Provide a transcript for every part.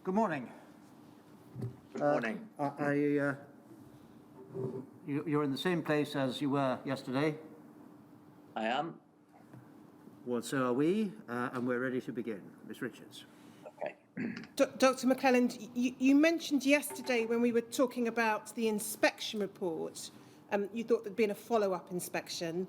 Good morning. Good morning. You're in the same place as you were yesterday. I am. Well, so are we, and we're ready to begin. Ms. Richards. Okay. Dr. McClelland, you mentioned yesterday when we were talking about the inspection report, you thought there'd been a follow-up inspection.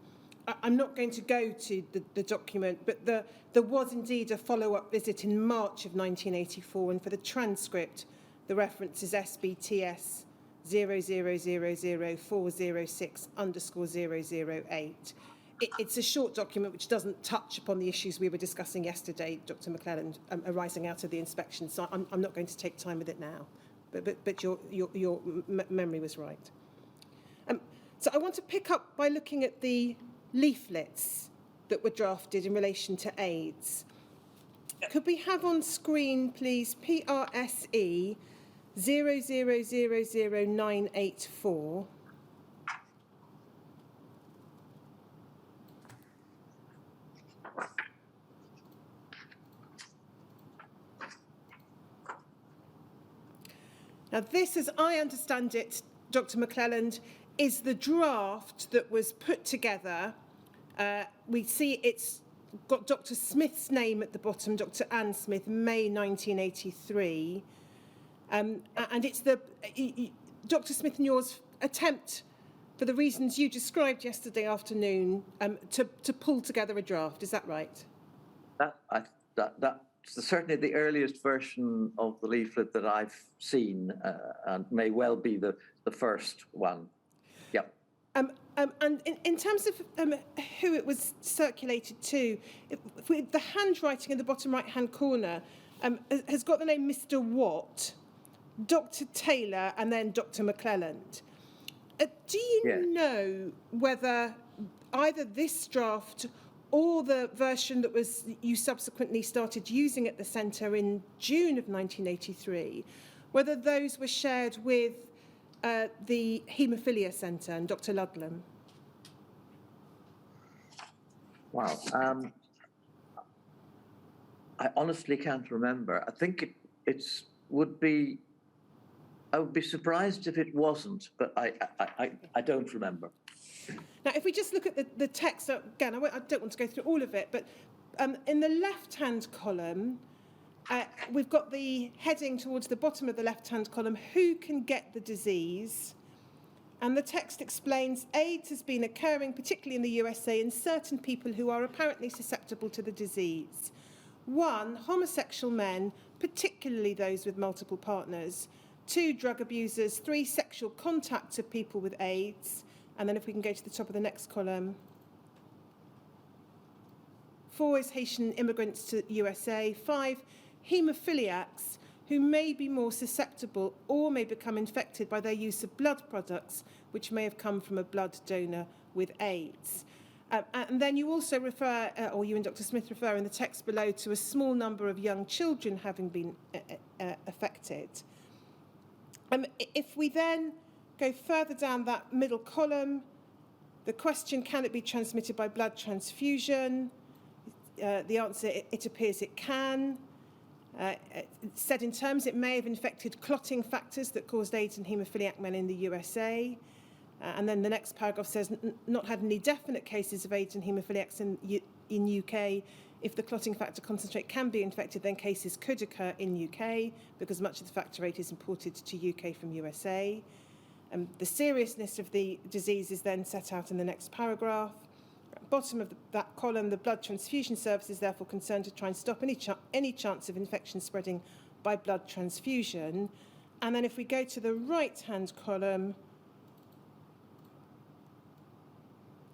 I'm not going to go to the document, but there was indeed a follow-up visit in March of 1984, and for the transcript, the reference is SBTS 0000406_008. It's a short document which doesn't touch upon the issues we were discussing yesterday, Dr. McClelland, arising out of the inspection. So I'm not going to take time with it now, but your memory was right. So I want to pick up by looking at the leaflets that were drafted in relation to AIDS. Could we have on screen, please, PRSE 0000984? Now, this, as I understand it, Dr. McClelland, is the draft that was put together. We see it's got Dr. Smith's name at the bottom, Dr. Anne Smith, May 1983. And it's Dr. Smith and yours attempt, for the reasons you described yesterday afternoon, to pull together a draft. Is that right? That's certainly the earliest version of the leaflet that I've seen, and may well be the first one. Yep. And in terms of who it was circulated to, the handwriting in the bottom right-hand corner has got the name Mr. Watt, Dr. Taylor, and then Dr. McClelland. Do you know whether either this draft or the version that you subsequently started using at the centre in June of 1983, whether those were shared with the Haemophilia Centre and Dr. Ludlam? Wow. I honestly can't remember. I think I would be surprised if it wasn't, but I don't remember. Now, if we just look at the text, again, I don't want to go through all of it, but in the left-hand column, we've got the heading towards the bottom of the left-hand column, who can get the disease? And the text explains AIDS has been occurring, particularly in the USA, in certain people who are apparently susceptible to the disease. 1, homosexual men, particularly those with multiple partners. 2, drug abusers. 3, sexual contact of people with AIDS. And then if we can go to the top of the next column. 4 is Haitian immigrants to USA. 5, haemophiliacs who may be more susceptible or may become infected by their use of blood products which may have come from a blood donor with AIDS. And then you also refer, or you and Dr. Smith refer in the text below, to a small number of young children having been affected. If we then go further down that middle column, the question, can it be transmitted by blood transfusion? The answer, it appears it can. Said in terms, it may have infected clotting factors that caused AIDS in haemophiliac men in the USA. And then the next paragraph says, not had any definite cases of AIDS in haemophiliacs in UK. If the clotting factor concentrate can be infected, then cases could occur in UK because much of the factor VIII is imported to UK from USA. The seriousness of the disease is then set out in the next paragraph. At the bottom of that column, the blood transfusion service is therefore concerned to try and stop any chance of infection spreading by blood transfusion. And then if we go to the right-hand column,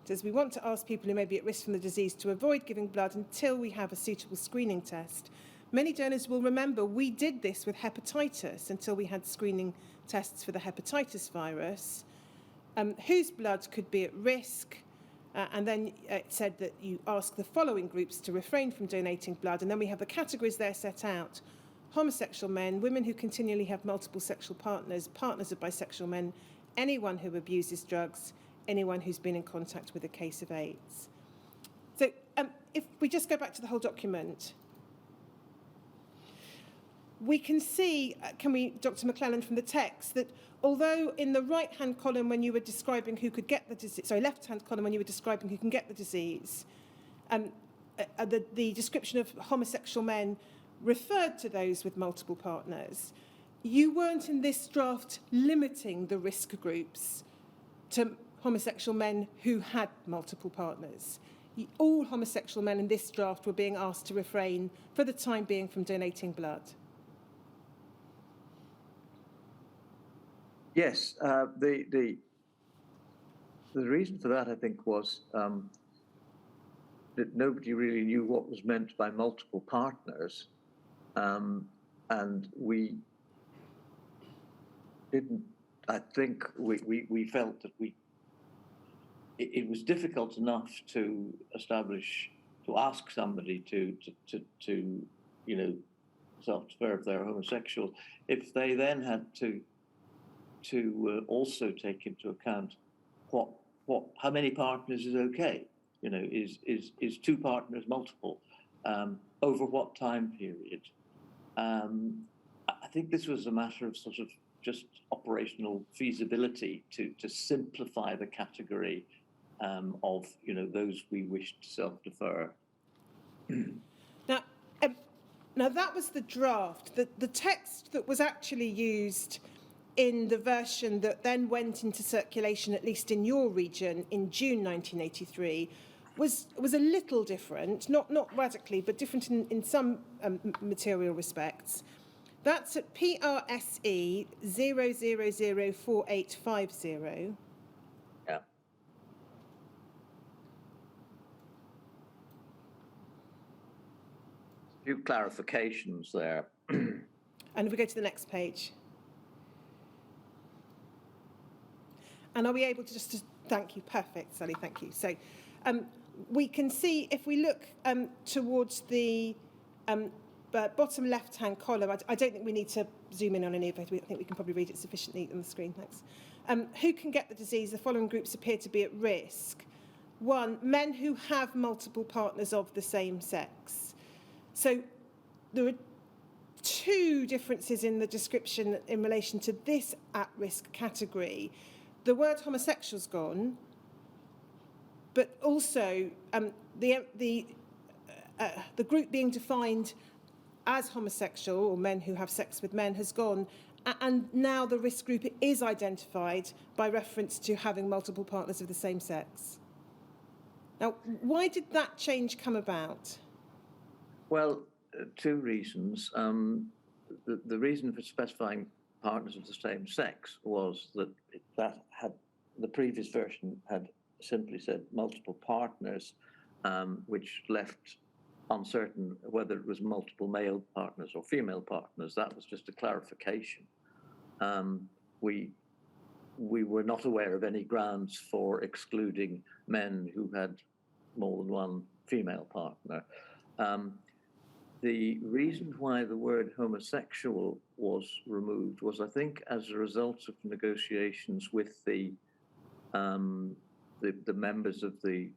it says we want to ask people who may be at risk from the disease to avoid giving blood until we have a suitable screening test. Many donors will remember we did this with hepatitis until we had screening tests for the hepatitis virus. Whose blood could be at risk? And then it said that you ask the following groups to refrain from donating blood. And then we have the categories there set out. Homosexual men, women who continually have multiple sexual partners, partners of bisexual men, anyone who abuses drugs, anyone who's been in contact with a case of AIDS. So if we just go back to the whole document, we can see, Dr. McClelland, from the text, that although in the right-hand column when you were describing who could get the disease, sorry, left-hand column when you were describing who can get the disease, the description of homosexual men referred to those with multiple partners, you weren't in this draft limiting the risk groups to homosexual men who had multiple partners. All homosexual men in this draft were being asked to refrain for the time being from donating blood. Yes, the reason for that, I think, was that nobody really knew what was meant by multiple partners, and we didn't. I think we felt that it was difficult enough to ask somebody to self-declare if they're homosexual, if they then had to also take into account how many partners is okay. Is two partners multiple? Over what time period? I think this was a matter of sort of just operational feasibility to simplify the category of those we wish to self-defer. Now that was the draft. The text that was actually used in the version that then went into circulation, at least in your region, in June 1983, was a little different, not radically, but different in some material respects. That's at PRSE 0004850. Yeah. A few clarifications there. And if we go to the next page. And are we able to thank you, perfect, Sally, thank you. So we can see, if we look towards the bottom left-hand column, I don't think we need to zoom in on any of it. I think we can probably read it sufficiently on the screen, thanks. Who can get the disease? The following groups appear to be at risk. 1, men who have multiple partners of the same sex. So there are 2 differences in the description in relation to this at-risk category. The word homosexual's gone, but also the group being defined as homosexual, or men who have sex with men, has gone, and now the risk group is identified by reference to having multiple partners of the same sex. Now, why did that change come about? Well, 2 reasons. The reason for specifying partners of the same sex was that the previous version had simply said multiple partners, which left uncertain whether it was multiple male partners or female partners. That was just a clarification. We were not aware of any grounds for excluding men who had more than one female partner. The reason why the word homosexual was removed was, I think, as a result of negotiations with the members of the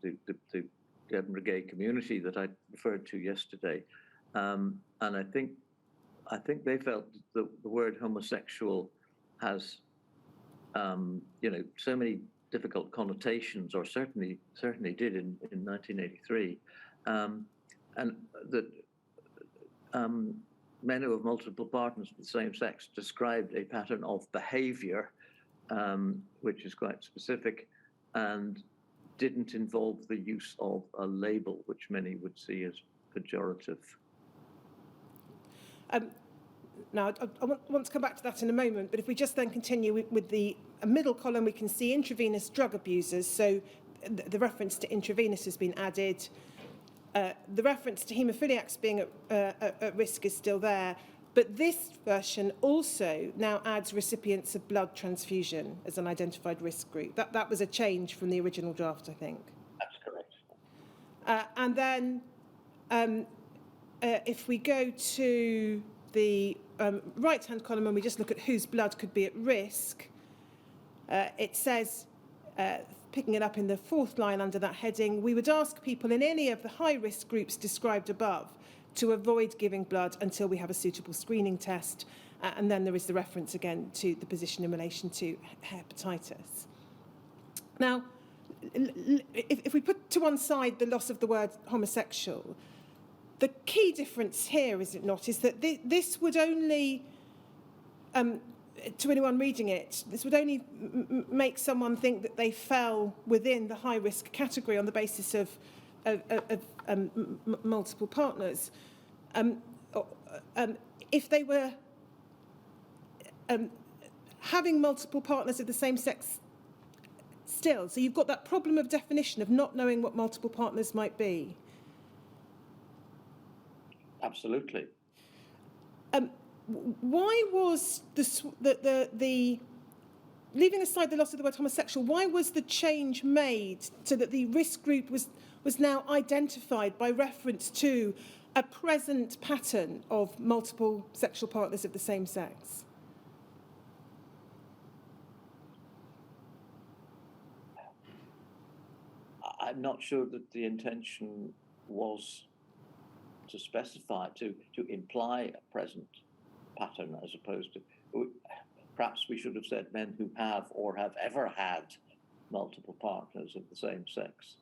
Edinburgh gay community that I referred to yesterday, and I think they felt that the word homosexual has so many difficult connotations, or certainly did in 1983, and that men who have multiple partners of the same sex described a pattern of behavior which is quite specific and didn't involve the use of a label, which many would see as pejorative. Now, I want to come back to that in a moment, but if we just then continue with the middle column, we can see intravenous drug abusers. So the reference to intravenous has been added. The reference to haemophiliacs being at risk is still there, but this version also now adds recipients of blood transfusion as an identified risk group. That was a change from the original draft, I think. That's correct. And then if we go to the right-hand column and we just look at whose blood could be at risk, it says, picking it up in the 4th line under that heading, we would ask people in any of the high-risk groups described above to avoid giving blood until we have a suitable screening test. And then there is the reference again to the position in relation to hepatitis. Now, if we put to one side the loss of the word homosexual, the key difference here, is it not, is that this would only, to anyone reading it, this would only make someone think that they fell within the high-risk category on the basis of multiple partners. If they were having multiple partners of the same sex still, so you've got that problem of definition of not knowing what multiple partners might be. Absolutely. Why was the leaving aside the loss of the word homosexual, why was the change made so that the risk group was now identified by reference to a present pattern of multiple sexual partners of the same sex? I'm not sure that the intention was to specify, to imply a present pattern, as opposed to, perhaps we should have said men who have or have ever had multiple partners of the same sex.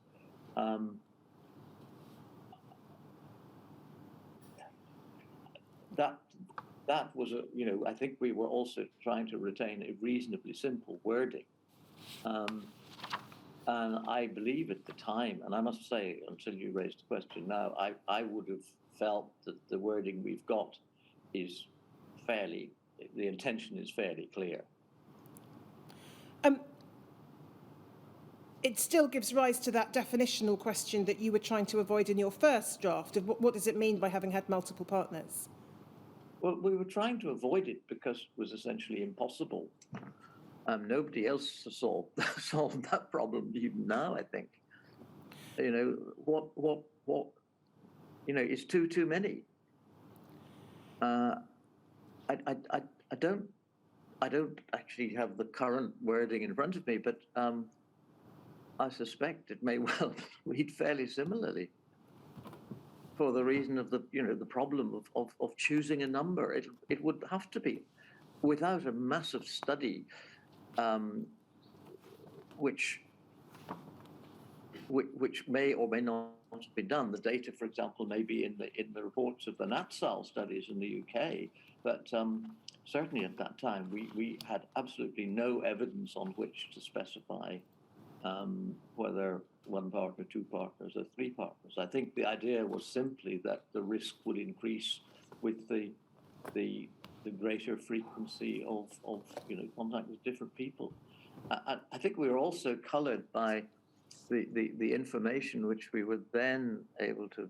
That was I think we were also trying to retain a reasonably simple wording. And I believe at the time, and I must say, until you raised the question now, I would have felt that the wording we've got is the intention is fairly clear. It still gives rise to that definitional question that you were trying to avoid in your first draft of what does it mean by having had multiple partners? Well, we were trying to avoid it because it was essentially impossible. Nobody else has solved that problem even now, I think. What is too many. I don't actually have the current wording in front of me, but I suspect it may well read fairly similarly, for the reason of the problem of choosing a number. It would have to be, without a massive study, which may or may not be done. The data, for example, may be in the reports of the NatSal studies in the UK, but certainly at that time we had absolutely no evidence on which to specify whether one partner, two partners, or three partners. I think the idea was simply that the risk would increase with the greater frequency of contact with different people. I think we were also coloured by the information which we were then able to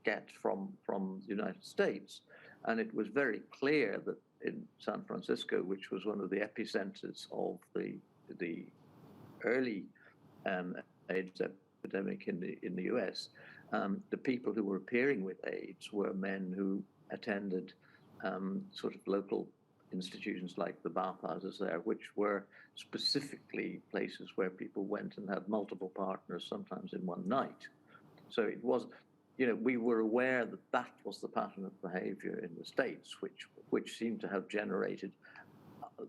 get from the United States, and it was very clear that in San Francisco, which was one of the epicenters of the early AIDS epidemic in the US, the people who were appearing with AIDS were men who attended sort of local institutions like the bathhouses there, which were specifically places where people went and had multiple partners, sometimes in one night. So it was, we were aware that that was the pattern of behavior in the States, which seemed to have generated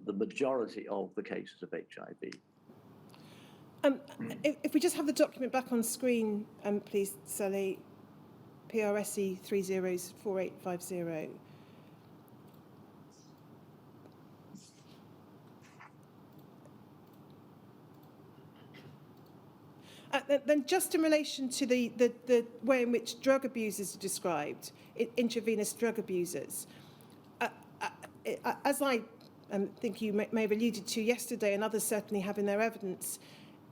the majority of the cases of HIV. If we just have the document back on screen, please, Sally, PRSE 304850. Then just in relation to the way in which drug abusers are described, intravenous drug abusers, as I think you may have alluded to yesterday, and others certainly have in their evidence,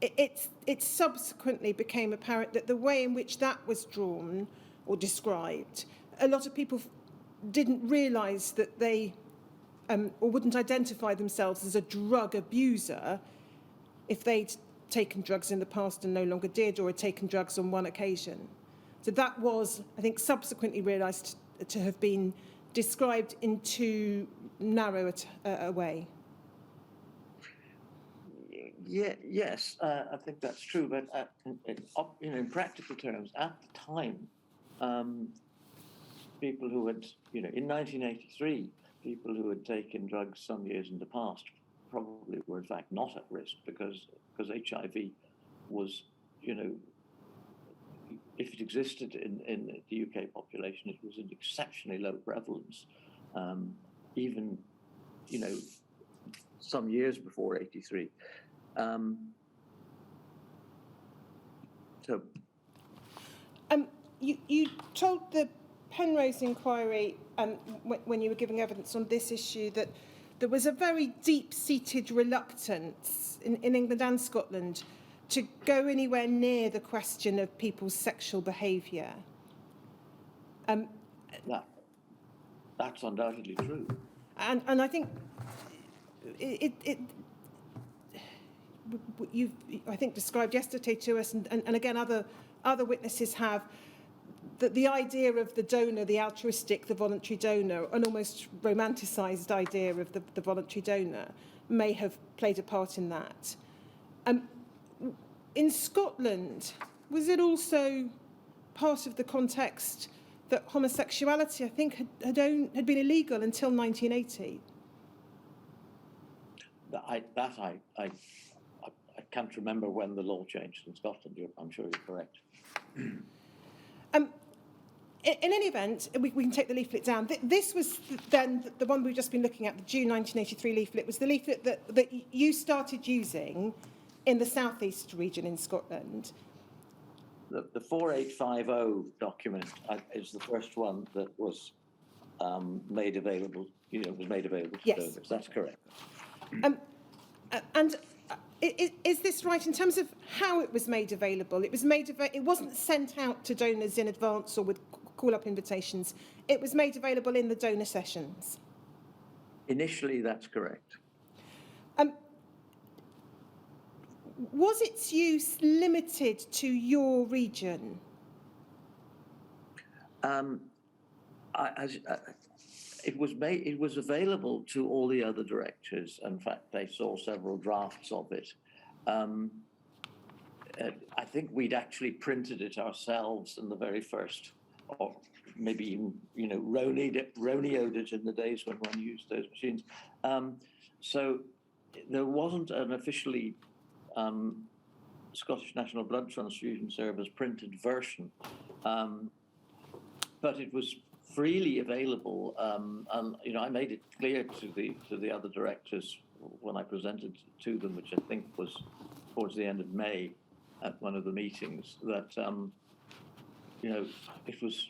it subsequently became apparent that the way in which that was drawn or described, a lot of people didn't realise that they or wouldn't identify themselves as a drug abuser if they'd taken drugs in the past and no longer did, or had taken drugs on one occasion. So that was, I think, subsequently realised to have been described in too narrow a way. Yeah, yes, I think that's true. But in practical terms, at the time, people who had, in 1983, people who had taken drugs some years in the past probably were in fact not at risk because HIV was, if it existed in the UK population, it was an exceptionally low prevalence, even, some years before 83. You told the Penrose inquiry when you were giving evidence on this issue that there was a very deep-seated reluctance in England and Scotland to go anywhere near the question of people's sexual behaviour. That's undoubtedly true. And I think you've, I think, described yesterday to us, and again other witnesses have, that the idea of the donor, the altruistic, the voluntary donor, an almost romanticised idea of the voluntary donor, may have played a part in that. In Scotland, was it also part of the context that homosexuality, I think, had been illegal until 1980? I can't remember when the law changed in Scotland. I'm sure you're correct. In any event, we can take the leaflet down. This was then the one we've just been looking at, the June 1983 leaflet, was the leaflet that you started using in the southeast region in Scotland. The 4850 document is the first one that was made available. Was made available to donors. That's correct. And is this right in terms of how it was made available? It wasn't sent out to donors in advance or with call-up invitations. It was made available in the donor sessions. Initially, that's correct. Was its use limited to your region? It was available to all the other directors. In fact, they saw several drafts of it. I think we'd actually printed it ourselves in the very first, or maybe even, Roneoed it in the days when one used those machines. So there wasn't an officially Scottish National Blood Transfusion Service printed version, but it was freely available, and I made it clear to the other directors when I presented to them, which I think was towards the end of May at one of the meetings, that it was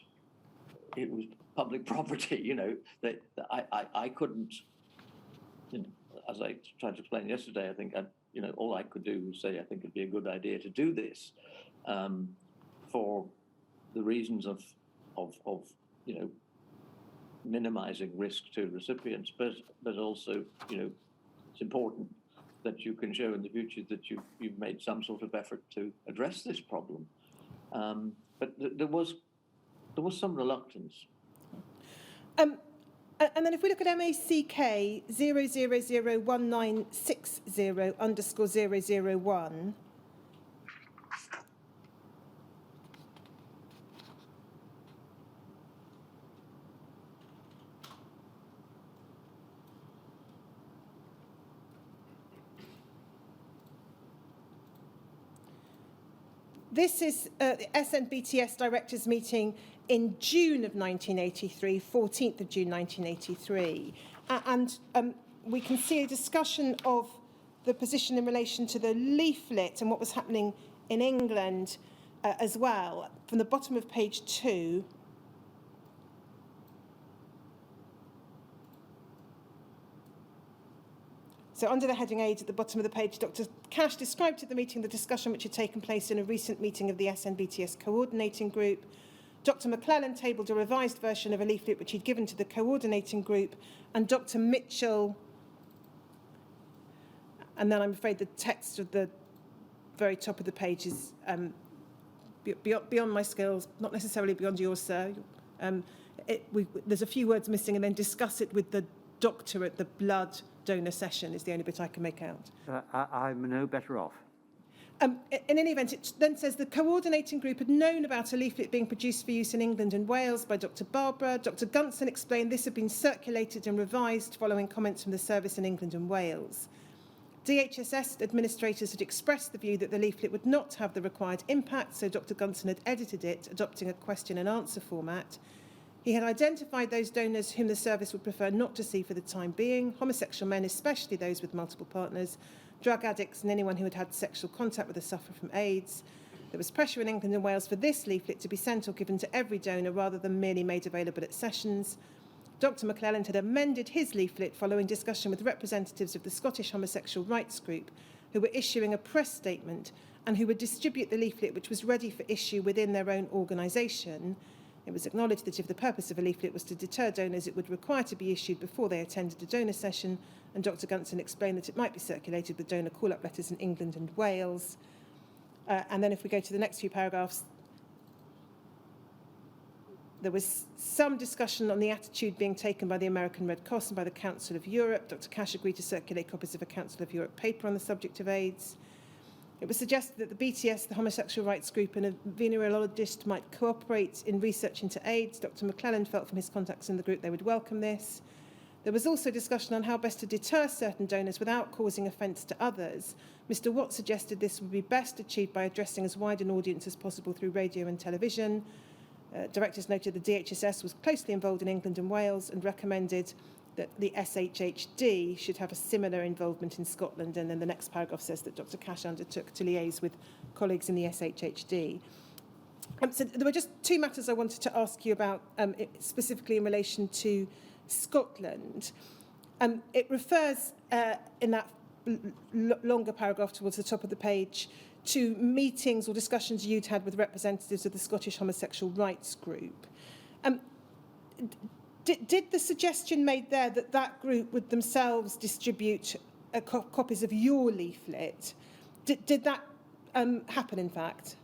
public property. That I couldn't, as I tried to explain yesterday, I think all I could do was say I think it'd be a good idea to do this for the reasons of minimizing risk to recipients, but also, it's important that you can show in the future that you've made some sort of effort to address this problem. But there was some reluctance. And then if we look at MACK 0001960_001. This is the SNBTS Directors Meeting in June of 1983, 14th of June 1983. And we can see a discussion of the position in relation to the leaflet and what was happening in England as well, from the bottom of page 2. So under the heading Aids at the bottom of the page, Dr. Cash described at the meeting the discussion which had taken place in a recent meeting of the SNBTS coordinating group. Dr. McClelland tabled a revised version of a leaflet which he'd given to the coordinating group, and Dr. Mitchell, and then I'm afraid the text of the very top of the page is beyond my skills, not necessarily beyond yours, sir. There's a few words missing, and then discuss it with the doctor at the blood donor session is the only bit I can make out. I'm no better off. In any event, it then says the coordinating group had known about a leaflet being produced for use in England and Wales by Dr. Barbara. Dr. Gunson explained this had been circulated and revised following comments from the service in England and Wales. DHSS administrators had expressed the view that the leaflet would not have the required impact, so Dr. Gunson had edited it, adopting a question and answer format. He had identified those donors whom the service would prefer not to see for the time being, homosexual men, especially those with multiple partners, drug addicts and anyone who had had sexual contact with a sufferer from AIDS. There was pressure in England and Wales for this leaflet to be sent or given to every donor rather than merely made available at sessions. Dr. McClelland had amended his leaflet following discussion with representatives of the Scottish homosexual rights group who were issuing a press statement and who would distribute the leaflet which was ready for issue within their own organisation. It was acknowledged that if the purpose of a leaflet was to deter donors, it would require to be issued before they attended a donor session, and Dr. Gunson explained that it might be circulated with donor call-up letters in England and Wales. And then if we go to the next few paragraphs, there was some discussion on the attitude being taken by the American Red Cross and by the Council of Europe. Dr. Cash agreed to circulate copies of a Council of Europe paper on the subject of AIDS. It was suggested that the BTS, the homosexual rights group, and a venereologist might cooperate in research into AIDS. Dr. McClelland felt from his contacts in the group they would welcome this. There was also discussion on how best to deter certain donors without causing offence to others. Mr. Watt suggested this would be best achieved by addressing as wide an audience as possible through radio and television. Directors noted the DHSS was closely involved in England and Wales and recommended that the SHHD should have a similar involvement in Scotland. And then the next paragraph says that Dr. Cash undertook to liaise with colleagues in the SHHD. So there were just two matters I wanted to ask you about, specifically in relation to Scotland. It refers in that longer paragraph towards the top of the page to meetings or discussions you'd had with representatives of the Scottish homosexual rights group. Did the suggestion made there that that group would themselves distribute copies of your leaflet, did that happen in fact?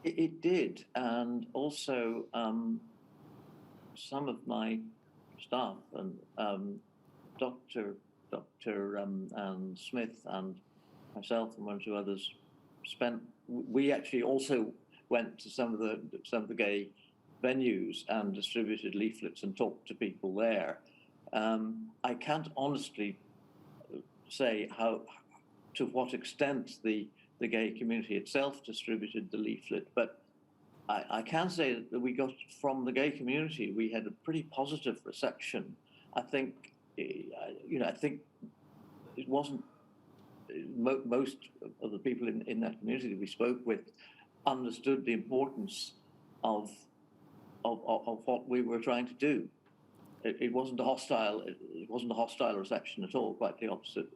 It did, and also some of my staff and Dr. Smith and myself and one or two others we actually also went to some of the gay venues and distributed leaflets and talked to people there. I can't honestly say to what extent the gay community itself distributed the leaflet, but I can say that we got from the gay community, we had a pretty positive reception. I think, I think it wasn't, most of the people in that community that we spoke with understood the importance of what we were trying to do. It wasn't a hostile reception at all, quite the opposite.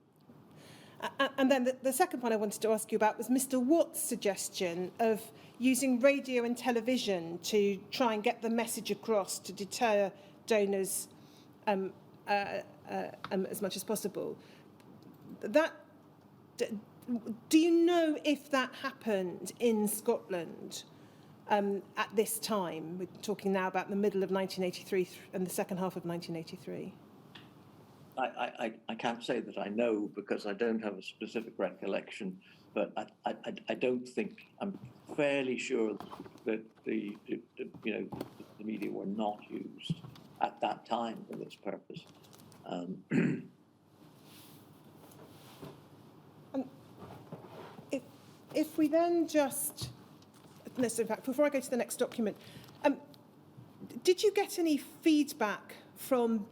And then the second one I wanted to ask you about was Mr. Watt's suggestion of using radio and television to try and get the message across to deter donors as much as possible. Do you know if that happened in Scotland at this time? We're talking now about the middle of 1983 and the second half of 1983. I can't say that I know because I don't have a specific recollection, but I don't think, I'm fairly sure that the media were not used at that time for this purpose. If we then just, in fact, before I go to the next document, did you get any feedback from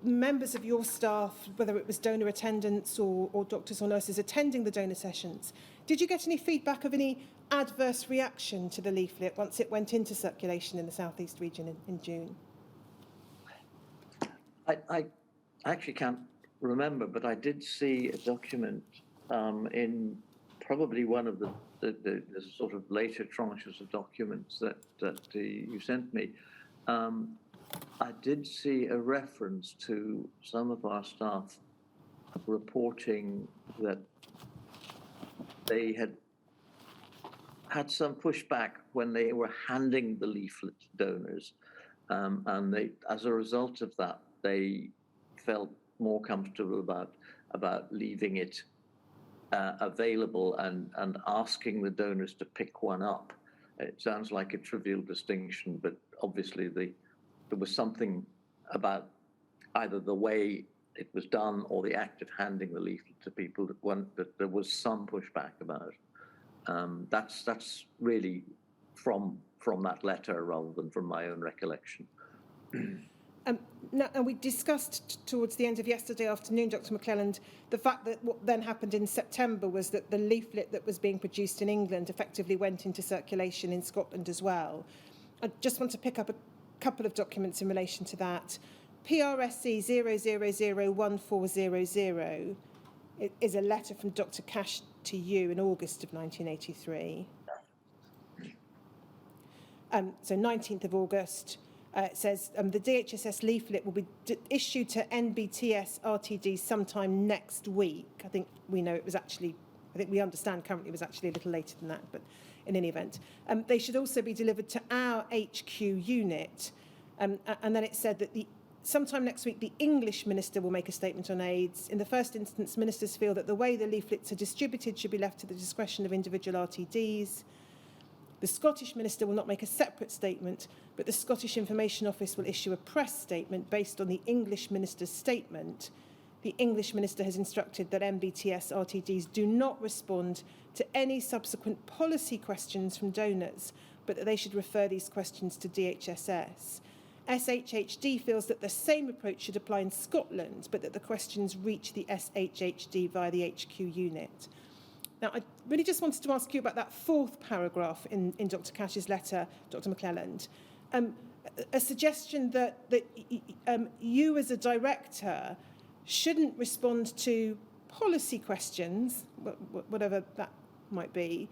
members of your staff, whether it was donor attendants or doctors or nurses attending the donor sessions? Did you get any feedback of any adverse reaction to the leaflet once it went into circulation in the South East region in June? I actually can't remember, but I did see a document in probably one of the sort of later tranches of documents that you sent me. I did see a reference to some of our staff reporting that they had some pushback when they were handing the leaflet to donors, and they, as a result of that, they felt more comfortable about leaving it available and asking the donors to pick one up. It sounds like a trivial distinction, but obviously there was something about either the way it was done or the act of handing the leaflet to people that there was some pushback about. That's really from that letter rather than from my own recollection. Now, and we discussed towards the end of yesterday afternoon, Dr. McClelland, the fact that what then happened in September was that the leaflet that was being produced in England effectively went into circulation in Scotland as well. I just want to pick up a couple of documents in relation to that. PRSE 0001400 is a letter from Dr. Cash to you in August of 1983. So 19th of August. It says the DHSS leaflet will be issued to NBTS RTD sometime next week. I think we understand currently it was actually a little later than that, but in any event. They should also be delivered to our HQ unit. And then it said that sometime next week, the English minister will make a statement on AIDS. In the first instance, ministers feel that the way the leaflets are distributed should be left to the discretion of individual RTDs. The Scottish minister will not make a separate statement, but the Scottish Information Office will issue a press statement based on the English minister's statement. The English minister has instructed that MBTS RTDs do not respond to any subsequent policy questions from donors, but that they should refer these questions to DHSS. SHHD feels that the same approach should apply in Scotland, but that the questions reach the SHHD via the HQ unit. Now, I really just wanted to ask you about that fourth paragraph in Dr. Cash's letter, Dr. McClelland. A suggestion that you as a director shouldn't respond to policy questions, whatever that might be,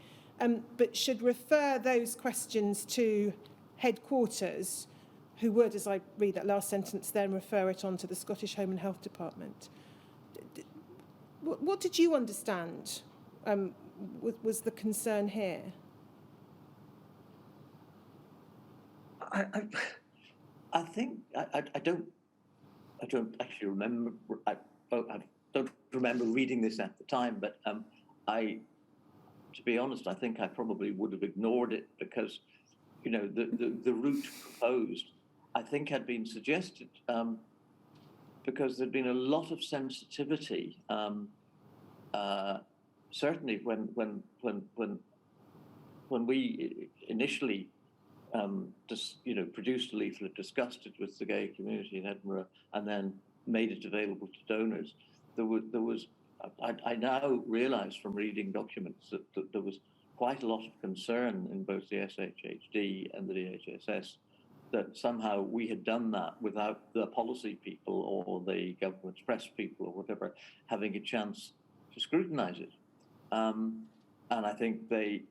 but should refer those questions to headquarters, who would, as I read that last sentence, then refer it on to the Scottish Home and Health Department. What did you understand was the concern here? I think I don't actually remember. I don't remember reading this at the time, but to be honest, I think I probably would have ignored it because, the route proposed, I think, had been suggested because there'd been a lot of sensitivity. Certainly, when we initially produced a leaflet, discussed it with the gay community in Edinburgh, and then made it available to donors, there was. I now realise from reading documents that there was quite a lot of concern in both the SHHD and the DHSS that somehow we had done that without the policy people or the government's press people or whatever having a chance to scrutinise it. And I think I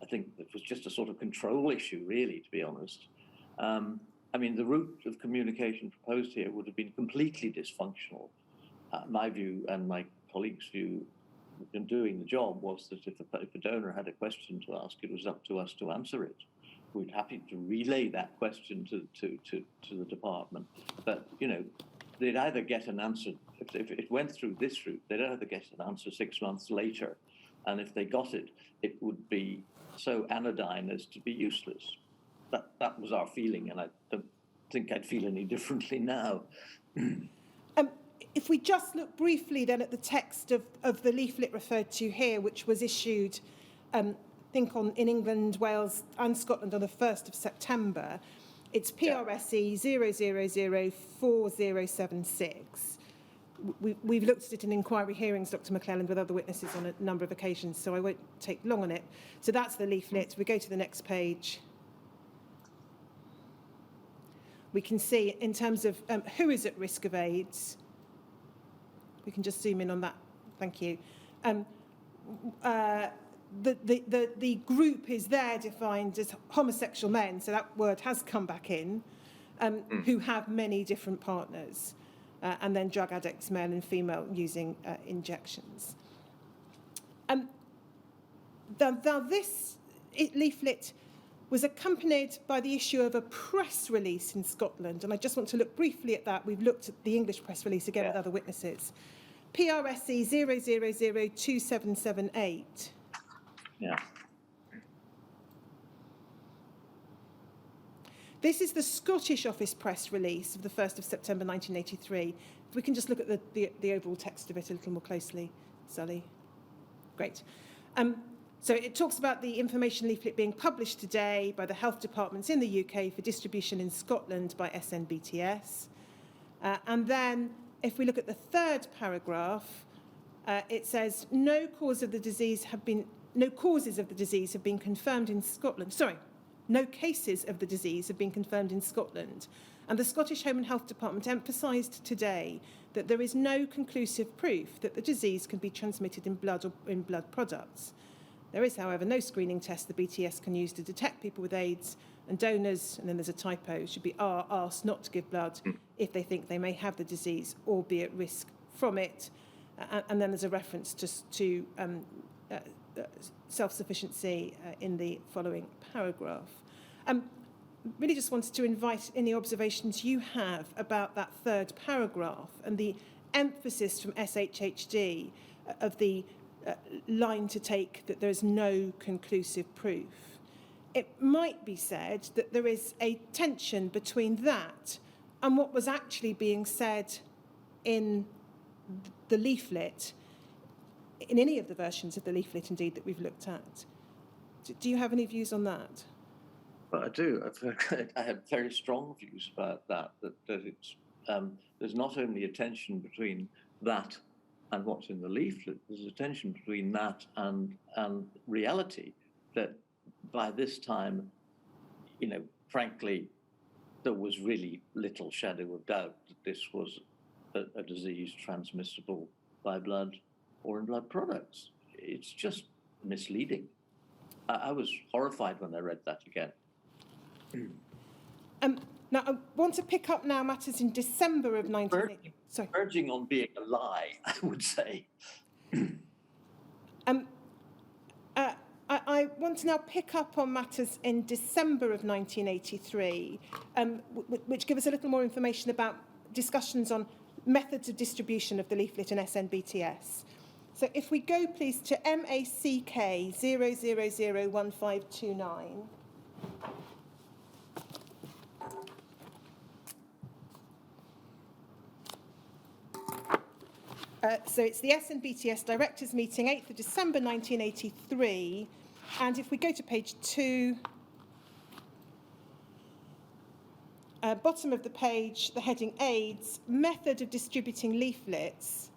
think it was just a sort of control issue, really, to be honest. The route of communication proposed here would have been completely dysfunctional. My view and my colleagues' view in doing the job was that if a donor had a question to ask, it was up to us to answer it. We'd happy to relay that question to the department, but they'd either get an answer if it went through this route. They'd either get an answer 6 months later, and if they got it, it would be so anodyne as to be useless. That was our feeling, and I don't think I'd feel any differently now. If we just look briefly then at the text of the leaflet referred to here, which was issued, I think in England, Wales and Scotland on the 1st of September, it's PRSE 0004076. We've looked at it in inquiry hearings, Dr. McClelland, with other witnesses on a number of occasions, so I won't take long on it. So that's the leaflet. We go to the next page. We can see in terms of who is at risk of AIDS. We can just zoom in on that. Thank you. The group is there defined as homosexual men, so that word has come back in, who have many different partners, and then drug addicts, male and female, using injections. This leaflet was accompanied by the issue of a press release in Scotland, and I just want to look briefly at that. We've looked at the English press release again with other witnesses. PRSE 0002778. Yeah. This is the Scottish Office Press release of the 1st of September 1983. If we can just look at the overall text of it a little more closely, Sally. Great. So it talks about the information leaflet being published today by the health departments in the UK for distribution in Scotland by SNBTS. And then if we look at the third paragraph, it says no causes of the disease have been confirmed in Scotland. Sorry, no cases of the disease have been confirmed in Scotland. And the Scottish Home and Health Department emphasised today that there is no conclusive proof that the disease can be transmitted in blood or in blood products. There is, however, no screening test the BTS can use to detect people with AIDS, and donors, and then there's a typo, are asked not to give blood if they think they may have the disease or be at risk from it. And then there's a reference to self-sufficiency in the following paragraph. Really just wanted to invite any observations you have about that third paragraph and the emphasis from SHHD of the line to take that there is no conclusive proof. It might be said that there is a tension between that and what was actually being said in the leaflet, in any of the versions of the leaflet, indeed, that we've looked at. Do you have any views on that? Well, I do. I have very strong views about that it's, there's not only a tension between that and what's in the leaflet, there's a tension between that and reality, that by this time, frankly, there was really little shadow of doubt that this was a disease transmissible by blood or in blood products. It's just misleading. I was horrified when I read that again. Now, I want to pick up now matters in December of 1980. Sorry. Verging on being a lie, I would say. I want to now pick up on matters in December of 1983, which give us a little more information about discussions on methods of distribution of the leaflet in SNBTS. So if we go, please, to MACK 0001529. So it's the SNBTS Directors Meeting, 8th of December 1983. And if we go to page 2, bottom of the page, the heading AIDS, Method of Distributing Leaflets.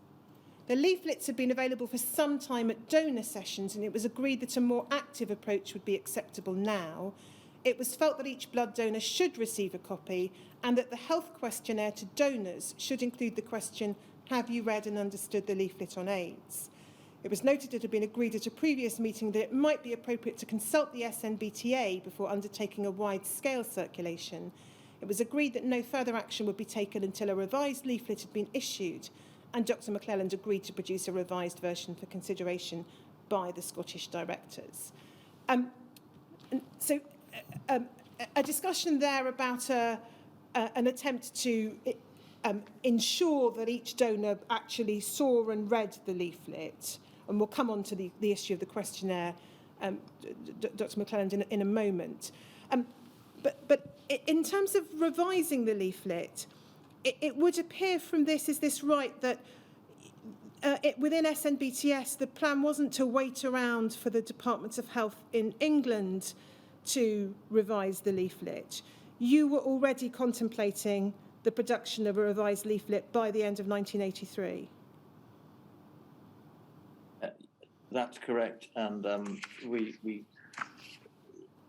The leaflets had been available for some time at donor sessions, and it was agreed that a more active approach would be acceptable now. It was felt that each blood donor should receive a copy, and that the health questionnaire to donors should include the question, have you read and understood the leaflet on AIDS? It was noted it had been agreed at a previous meeting that it might be appropriate to consult the SNBTA before undertaking a wide-scale circulation. It was agreed that no further action would be taken until a revised leaflet had been issued, and Dr. McClelland agreed to produce a revised version for consideration by the Scottish directors. So a discussion there about an attempt to ensure that each donor actually saw and read the leaflet, and we'll come on to the issue of the questionnaire, Dr. McClelland, in a moment. But in terms of revising the leaflet, it would appear from this, is this right, that within SNBTS, the plan wasn't to wait around for the Department of Health in England to revise the leaflet. You were already contemplating the production of a revised leaflet by the end of 1983. That's correct, and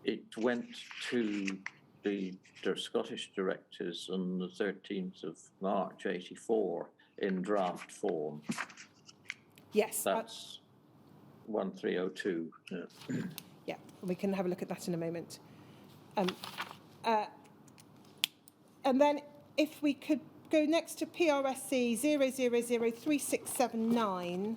it went to the Scottish directors on the 13th of March 84 in draft form. Yes. That's 1302. Yeah, we can have a look at that in a moment. And then if we could go next to PRSE 0003679.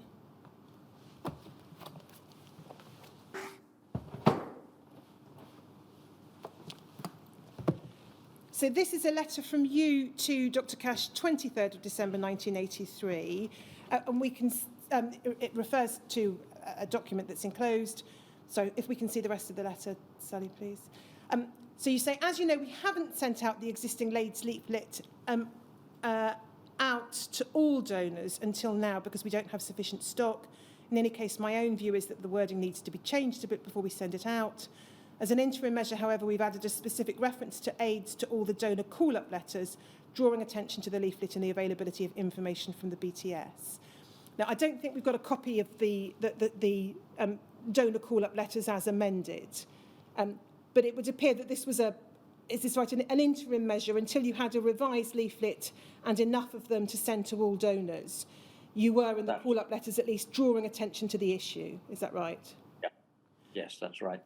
So this is a letter from you to Dr. Cash, 23rd of December 1983. And we can, it refers to a document that's enclosed. So if we can see the rest of the letter, Sally, please. So you say, as you know, we haven't sent out the existing Lades leaflet out to all donors until now because we don't have sufficient stock. In any case, my own view is that the wording needs to be changed a bit before we send it out. As an interim measure, however, we've added a specific reference to AIDS to all the donor call-up letters, drawing attention to the leaflet and the availability of information from the BTS. Now, I don't think we've got a copy of the donor call-up letters as amended, but it would appear that this was an interim measure until you had a revised leaflet and enough of them to send to all donors. You were in the call-up letters at least drawing attention to the issue. Is that right? Yeah. Yes, that's right.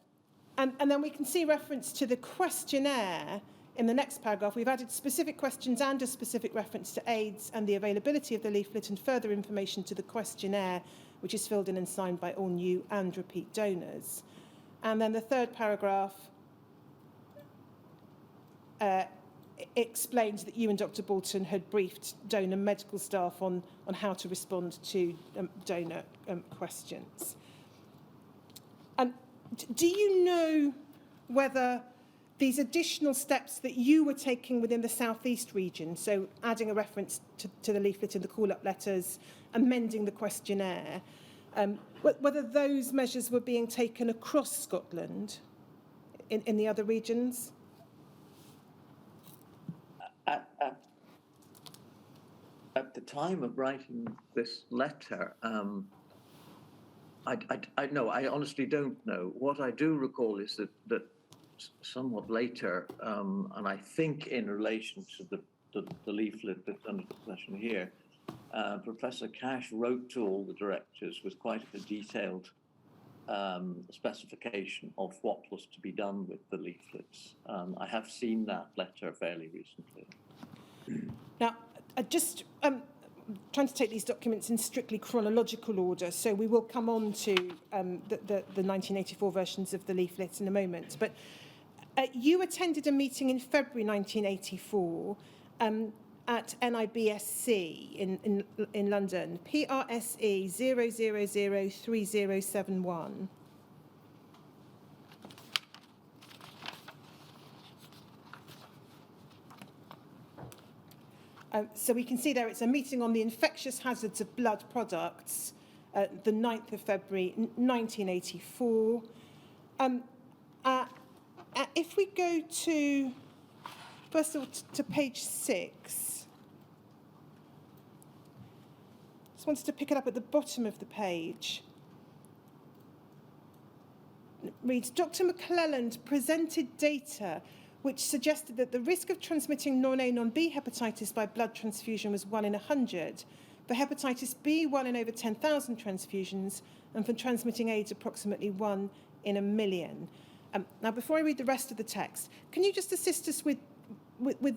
And then we can see reference to the questionnaire in the next paragraph. We've added specific questions and a specific reference to AIDS and the availability of the leaflet and further information to the questionnaire, which is filled in and signed by all new and repeat donors. And then the third paragraph explains that you and Dr. Bolton had briefed donor medical staff on how to respond to donor questions. And do you know whether these additional steps that you were taking within the South East region, so adding a reference to the leaflet in the call-up letters, amending the questionnaire, whether those measures were being taken across Scotland in the other regions? At the time of writing this letter, I honestly don't know. What I do recall is that somewhat later, and I think in relation to the leaflet that's under discussion here, Professor Cash wrote to all the directors with quite a detailed specification of what was to be done with the leaflets. I have seen that letter fairly recently. Now, just trying to take these documents in strictly chronological order, so we will come on to the 1984 versions of the leaflets in a moment. But you attended a meeting in February 1984 at NIBSC in London, PRSE 0003071. So we can see there it's a meeting on the infectious hazards of blood products, the 9th of February 1984. If we go to, first of all, to page 6, just wanted to pick it up at the bottom of the page. It reads, Dr. McClelland presented data which suggested that the risk of transmitting non-A, non-B hepatitis by blood transfusion was 1 in 100, for hepatitis B 1 in over 10,000 transfusions, and for transmitting AIDS approximately 1 in a million. Now, before I read the rest of the text, can you just assist us with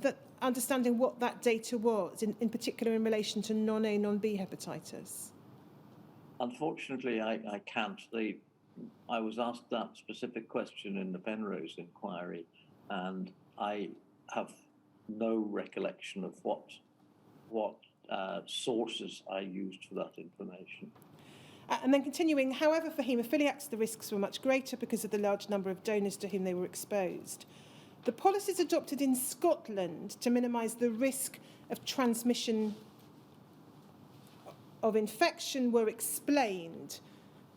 the understanding what that data was, in particular in relation to non-A, non-B hepatitis? Unfortunately, I can't. I was asked that specific question in the Penrose inquiry, and I have no recollection of what sources I used for that information. And then continuing, however, for haemophiliacs, the risks were much greater because of the large number of donors to whom they were exposed. The policies adopted in Scotland to minimise the risk of transmission of infection were explained.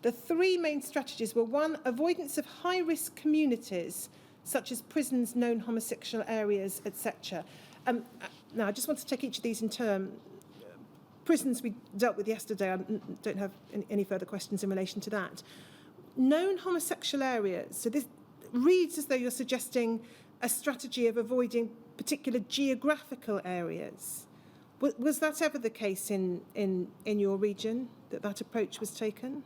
The three main strategies were: 1, avoidance of high-risk communities, such as prisons, known homosexual areas, etc. Now, I just want to take each of these in turn. Prisons we dealt with yesterday. I don't have any further questions in relation to that. Known homosexual areas. So this reads as though you're suggesting a strategy of avoiding particular geographical areas. Was that ever the case in your region, that approach was taken?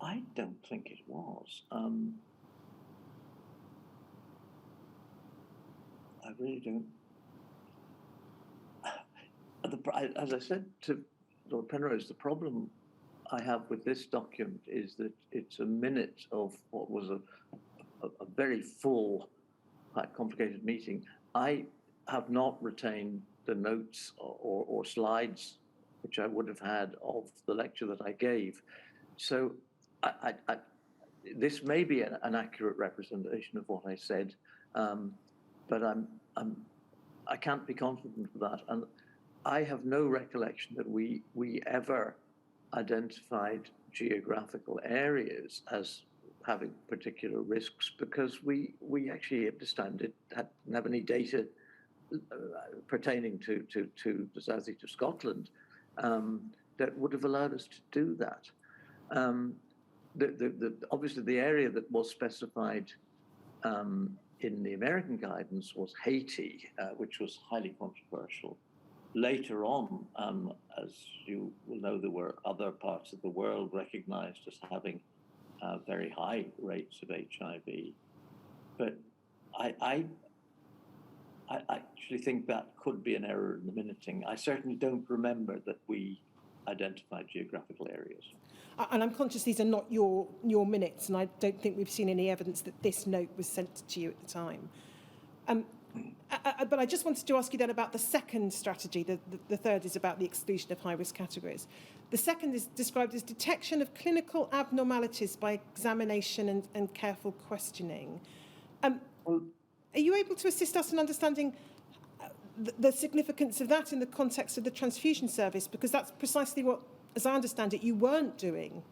I don't think it was. I really don't. As I said to Lord Penrose, the problem I have with this document is that it's a minute of what was a very full quite complicated meeting. I have not retained the notes or slides which I would have had of the lecture that I gave. So this may be an accurate representation of what I said, but I can't be confident of that. And I have no recollection that we ever identified geographical areas as having particular risks, because we actually at this time didn't have any data pertaining to the southeast of Scotland that would have allowed us to do that. Obviously, the area that was specified in the American guidance was Haiti, which was highly controversial. Later on, as you will know, there were other parts of the world recognized as having very high rates of HIV. But I actually think that could be an error in the minuting. I certainly don't remember that we identified geographical areas. And I'm conscious these are not your minutes, and I don't think we've seen any evidence that this note was sent to you at the time. But I just wanted to ask you then about the second strategy. The third is about the exclusion of high-risk categories. The second is described as detection of clinical abnormalities by examination and careful questioning. Are you able to assist us in understanding the significance of that in the context of the transfusion service? Because that's precisely what, as I understand it, you weren't doing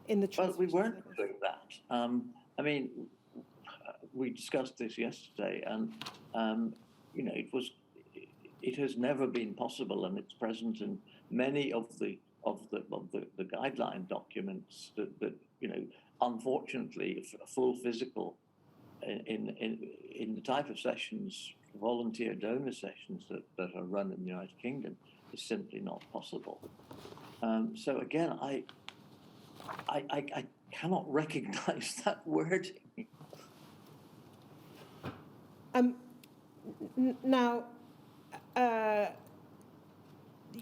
in the transfusion Well, we weren't service. doing that. I mean, we discussed this yesterday, and it has never been possible, and it's present in many of the guideline documents that unfortunately, a full physical in the type of sessions, volunteer donor sessions that are run in the United Kingdom is simply not possible. So again, I cannot recognise that wording. Now,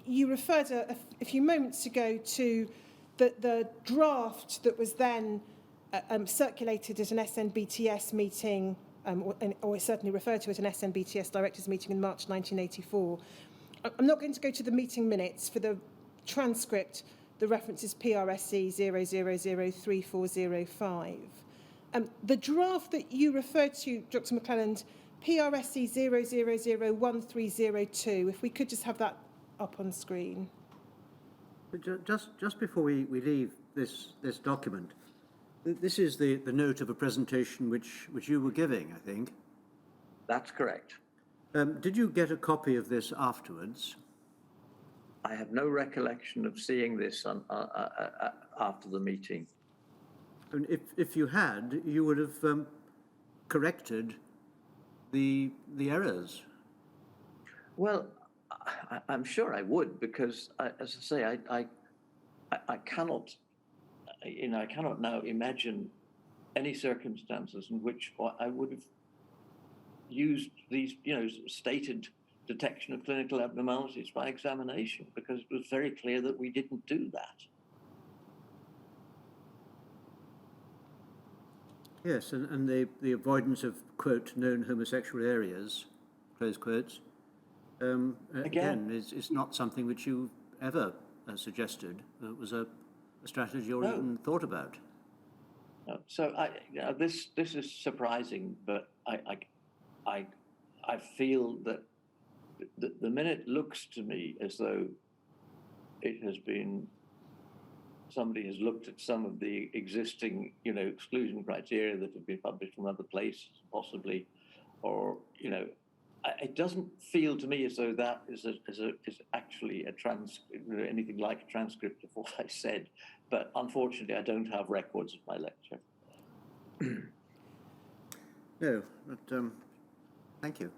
you referred a few moments ago to the draft that was then circulated at an SNBTS meeting, or certainly referred to as an SNBTS directors meeting in March 1984. I'm not going to go to the meeting minutes. For the transcript, the reference is PRSE 0003405. The draft that you referred to, Dr. McClelland, PRSE 0001302, if we could just have that up on screen. Just before we leave this document, this is the note of a presentation which you were giving, I think. That's correct. Did you get a copy of this afterwards? I have no recollection of seeing this after the meeting. And if you had, you would have corrected the errors. Well, I'm sure I would, because, as I say, I cannot, I cannot now imagine any circumstances in which I would have used these, stated detection of clinical abnormalities by examination, because it was very clear that we didn't do that. Yes, and the avoidance of, quote, known homosexual areas, close quotes, again, is not something which you ever suggested. It was a strategy or even thought about. No. So this is surprising, but I feel that the minute looks to me as though it has been, somebody has looked at some of the existing, exclusion criteria that have been published from other places, possibly, or, it doesn't feel to me as though that is actually anything like a transcript of what I said. But unfortunately, I don't have records of my lecture. No, but thank you.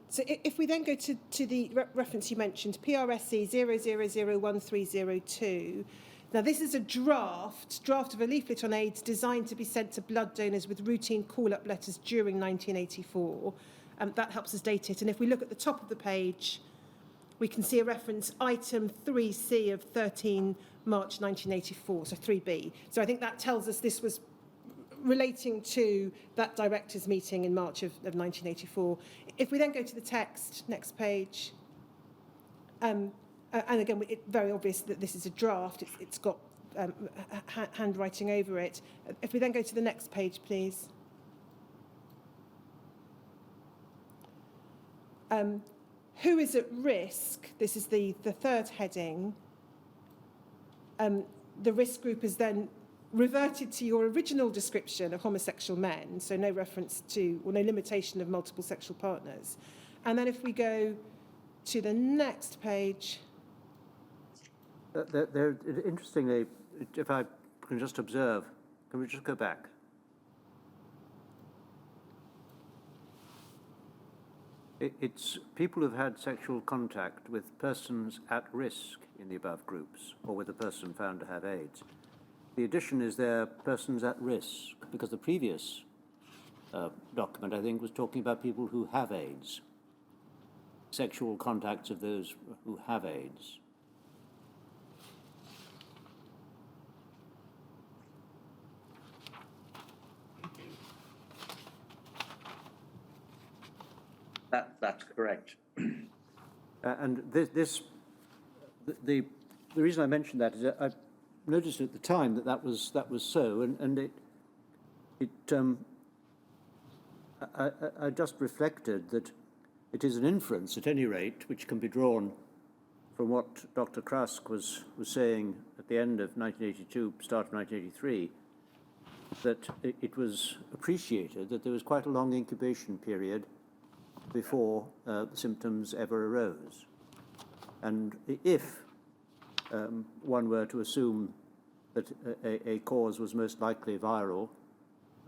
So if we then go to the reference you mentioned, PRSE 0001302. Now, this is a draft of a leaflet on AIDS designed to be sent to blood donors with routine call-up letters during 1984. That helps us date it. And if we look at the top of the page, we can see a reference, item 3C of 13 March 1984, so 3B. So I think that tells us this was relating to that directors' meeting in March of 1984. If we then go to the text, next page, and again, it's very obvious that this is a draft. It's got handwriting over it. If we then go to the next page, please. Who is at risk? This is the third heading. The risk group is then reverted to your original description of homosexual men, so no reference to, or no limitation of multiple sexual partners. And then if we go to the next page. Interestingly, if I can just observe, can we just go back? It's people who've had sexual contact with persons at risk in the above groups, or with a person found to have AIDS. The addition is there persons at risk, because the previous document, I think, was talking about people who have AIDS, sexual contacts of those who have AIDS. That's correct. And the reason I mentioned that is that I noticed at the time that was so, and I just reflected that it is an inference, at any rate, which can be drawn from what Dr. Krask was saying at the end of 1982, start of 1983, that it was appreciated that there was quite a long incubation period before the symptoms ever arose. And if one were to assume that a cause was most likely viral,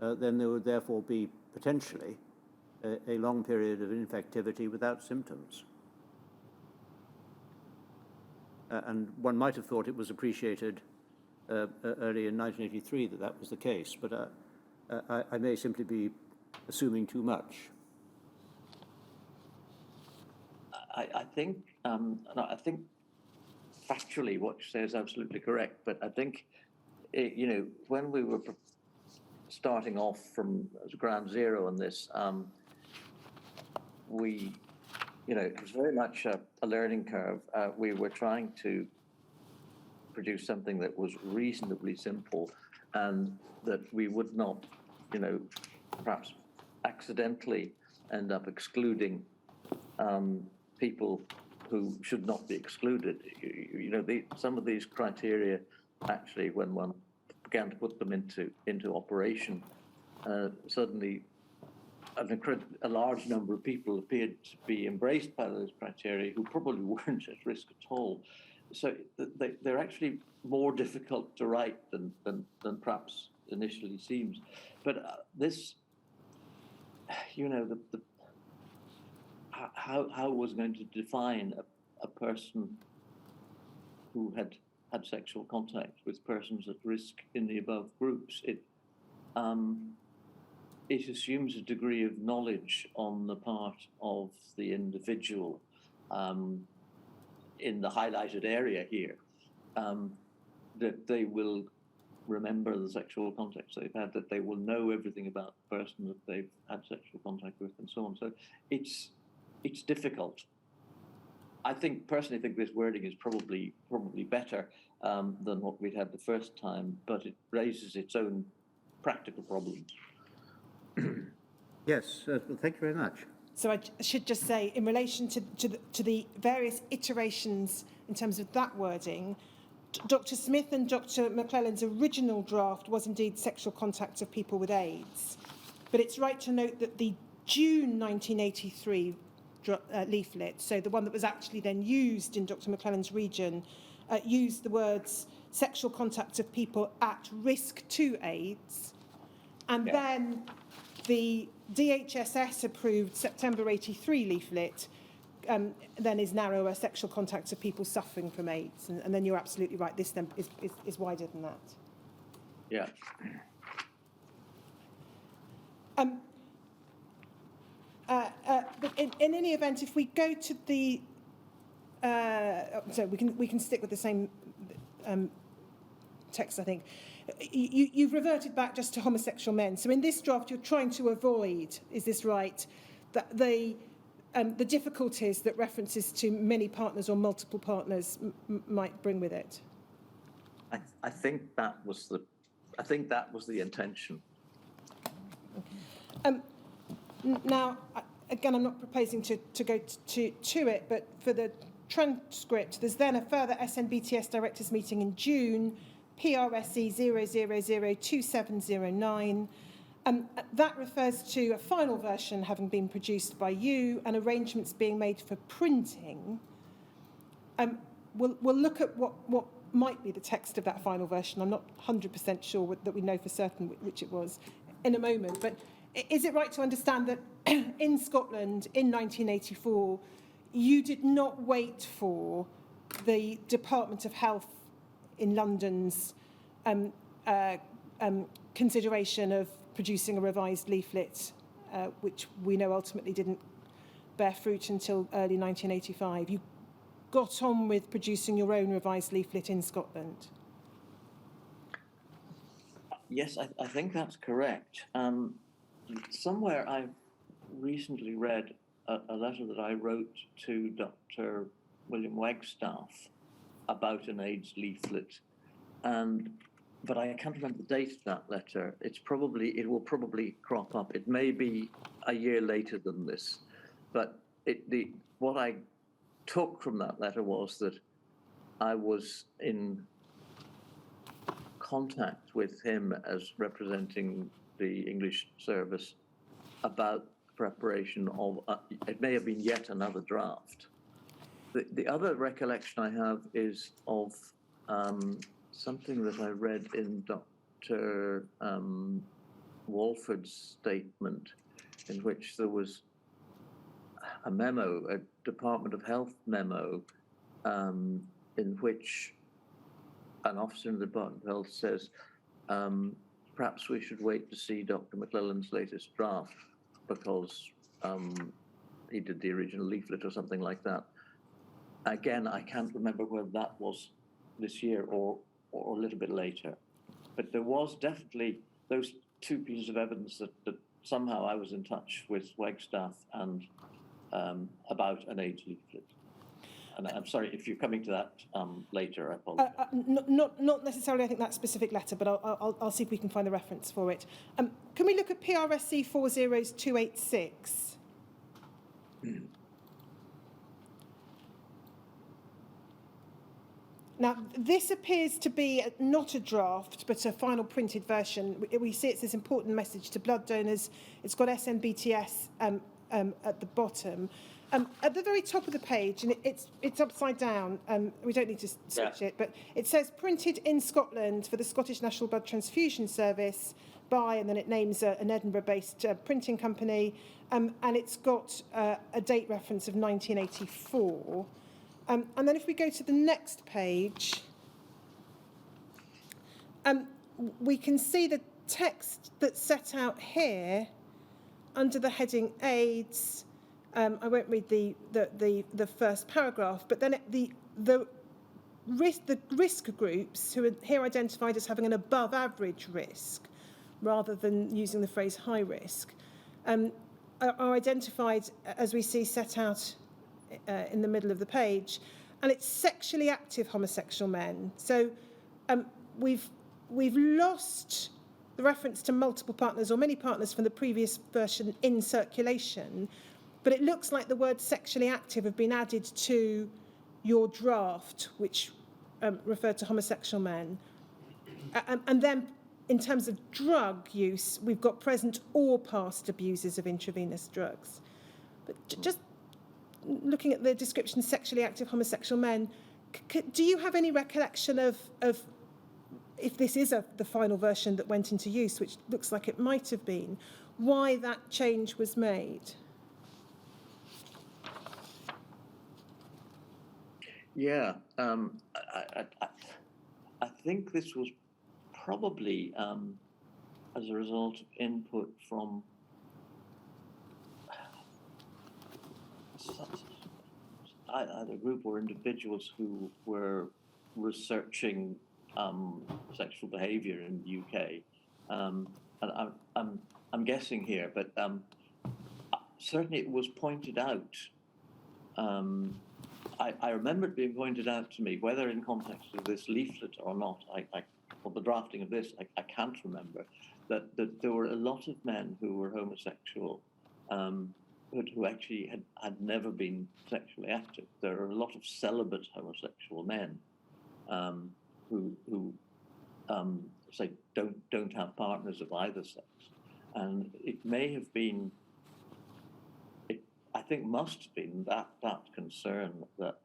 then there would therefore be potentially a long period of infectivity without symptoms. And one might have thought it was appreciated early in 1983 that was the case, but I may simply be assuming too much. I think factually what you say is absolutely correct, but I think, when we were starting off from ground zero on this, it was very much a learning curve. We were trying to produce something that was reasonably simple and that we would not, perhaps accidentally end up excluding people who should not be excluded. Some of these criteria, actually, when one began to put them into operation, suddenly a large number of people appeared to be embraced by those criteria who probably weren't at risk at all. So they're actually more difficult to write than perhaps initially seems. But this, how was going to define a person who had sexual contact with persons at risk in the above groups? It assumes a degree of knowledge on the part of the individual in the highlighted area here, that they will remember the sexual contacts they've had, that they will know everything about the person that they've had sexual contact with, and so on. So it's difficult. I personally think this wording is probably better than what we'd had the first time, but it raises its own practical problems. Yes, well, thank you very much. So I should just say, in relation to the various iterations in terms of that wording, Dr. Smith and Dr. McClelland's original draft was indeed sexual contact of people with AIDS. But it's right to note that the June 1983 leaflet, so the one that was actually then used in Dr. McClelland's region, used the words sexual contact of people at risk to AIDS. And then the DHSS approved September 83 leaflet then is narrower, sexual contact of people suffering from AIDS. And then you're absolutely right, this then is wider than that. Yeah. But in any event, if we go to the, so we can stick with the same text, I think. You've reverted back just to homosexual men. So in this draft, you're trying to avoid, is this right, that the difficulties that references to many partners or multiple partners might bring with it. I think that was the intention. Now, again, I'm not proposing to go to it, but for the transcript, there's then a further SNBTS directors meeting in June, PRSE 0002709. That refers to a final version having been produced by you and arrangements being made for printing. We'll look at what might be the text of that final version. I'm not 100% sure that we know for certain which it was in a moment. But is it right to understand that in Scotland in 1984, you did not wait for the Department of Health in London's consideration of producing a revised leaflet, which we know ultimately didn't bear fruit until early 1985. You got on with producing your own revised leaflet in Scotland? Yes, I think that's correct. Somewhere I've recently read a letter that I wrote to Dr. William Wagstaff about an AIDS leaflet, but I can't remember the date of that letter. It will probably crop up. It may be a year later than this, but what I took from that letter was that I was in contact with him as representing the English service about preparation of, it may have been yet another draft. The other recollection I have is of something that I read in Dr. Walford's statement, in which there was a memo, a Department of Health memo, in which an officer in the Department of Health says, perhaps we should wait to see Dr. McClelland's latest draft because he did the original leaflet or something like that. Again, I can't remember whether that was this year or a little bit later. But there was definitely those two pieces of evidence that somehow I was in touch with Wagstaff and about an AIDS leaflet. And I'm sorry if you're coming to that later. I apologize. Not necessarily, I think, that specific letter, but I'll see if we can find the reference for it. Can we look at PRSC 40286? Now, this appears to be not a draft, but a final printed version. We see it's this important message to blood donors. It's got SNBTS at the bottom. At the very top of the page, and it's upside down, we don't need to switch it, but it says printed in Scotland for the Scottish National Blood Transfusion Service by, and then it names an Edinburgh-based printing company, and it's got a date reference of 1984. And then if we go to the next page, we can see the text that's set out here under the heading AIDS. I won't read the first paragraph, but then the risk groups, who are here identified as having an above average risk, rather than using the phrase high risk, are identified, as we see set out in the middle of the page, and it's sexually active homosexual men. So we've lost the reference to multiple partners or many partners from the previous version in circulation, but it looks like the word sexually active have been added to your draft, which referred to homosexual men. And then in terms of drug use, we've got present or past abusers of intravenous drugs. But just looking at the description, sexually active homosexual men, do you have any recollection of if this is the final version that went into use, which looks like it might have been, why that change was made? Yeah, I think this was probably as a result of input from either a group or individuals who were researching sexual behaviour in the UK. And I'm guessing here, but certainly it was pointed out. I remember it being pointed out to me, whether in context of this leaflet or not, or the drafting of this, I can't remember, that there were a lot of men who were homosexual who actually had never been sexually active. There are a lot of celibate homosexual men who say don't have partners of either sex, and it may have been, I think must have been that concern that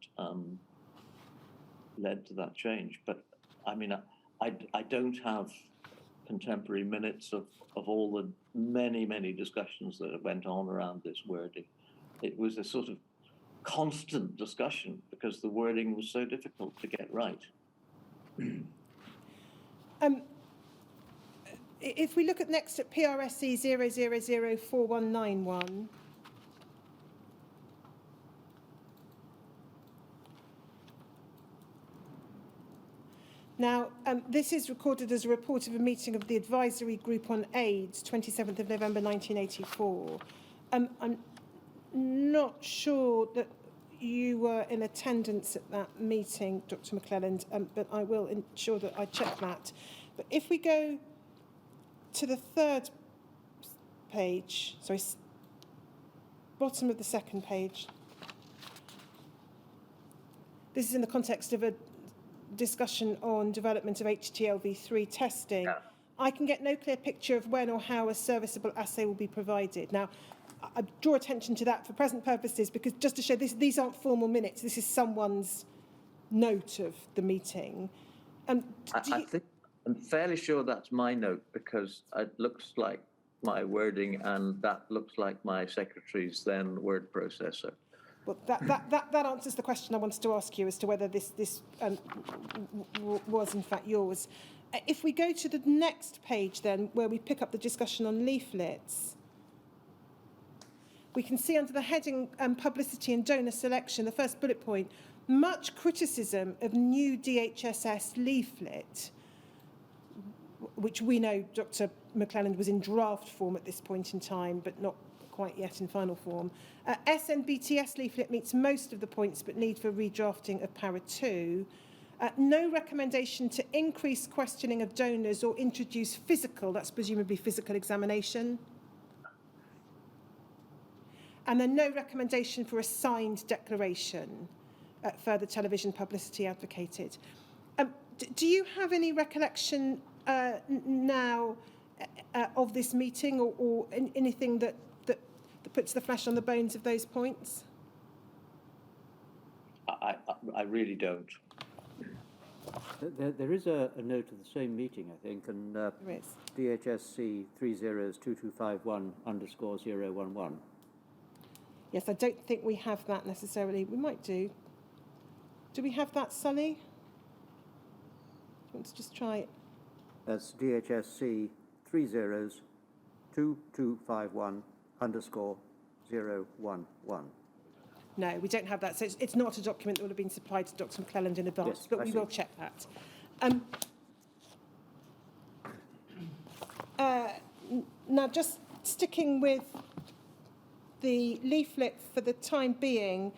led to that change. But I mean, I don't have contemporary minutes of all the many discussions that went on around this wording. It was a sort of constant discussion because the wording was so difficult to get right. If we look at next at PRSE 0004191, now, this is recorded as a report of a meeting of the Advisory Group on AIDS, 27th of November 1984. I'm not sure that you were in attendance at that meeting, Dr. McClelland, but I will ensure that I check that. But if we go to the third page, sorry, bottom of the second page, this is in the context of a discussion on development of HTLV3 testing. Yeah. I can get no clear picture of when or how a serviceable assay will be provided. Now, I draw attention to that for present purposes because just to show these aren't formal minutes. This is someone's note of the meeting. I think I'm fairly sure that's my note because it looks like my wording and that looks like my secretary's then word processor. Well, that answers the question I wanted to ask you as to whether this was in fact yours. If we go to the next page then, where we pick up the discussion on leaflets, we can see under the heading publicity and donor selection, the first bullet point, much criticism of new DHSS leaflet, which we know Dr. McClelland was in draft form at this point in time, but not quite yet in final form. SNBTS leaflet meets most of the points but need for redrafting of para 2. No recommendation to increase questioning of donors or introduce physical, that's presumably physical examination. And then no recommendation for a signed declaration, further television publicity advocated. Do you have any recollection now of this meeting or anything that puts the flesh on the bones of those points? I really don't. There is a note of the same meeting, I think, and There is. DHSC 302251_011. Yes, I don't think we have that necessarily. We might do. Do we have that, Sully? Let's just try it. That's DHSC 302251_011. No, we don't have that. So it's not a document that would have been supplied to Dr. McClelland in advance, Yes, but I we see. will check that. Now, just sticking with the leaflet for the time being,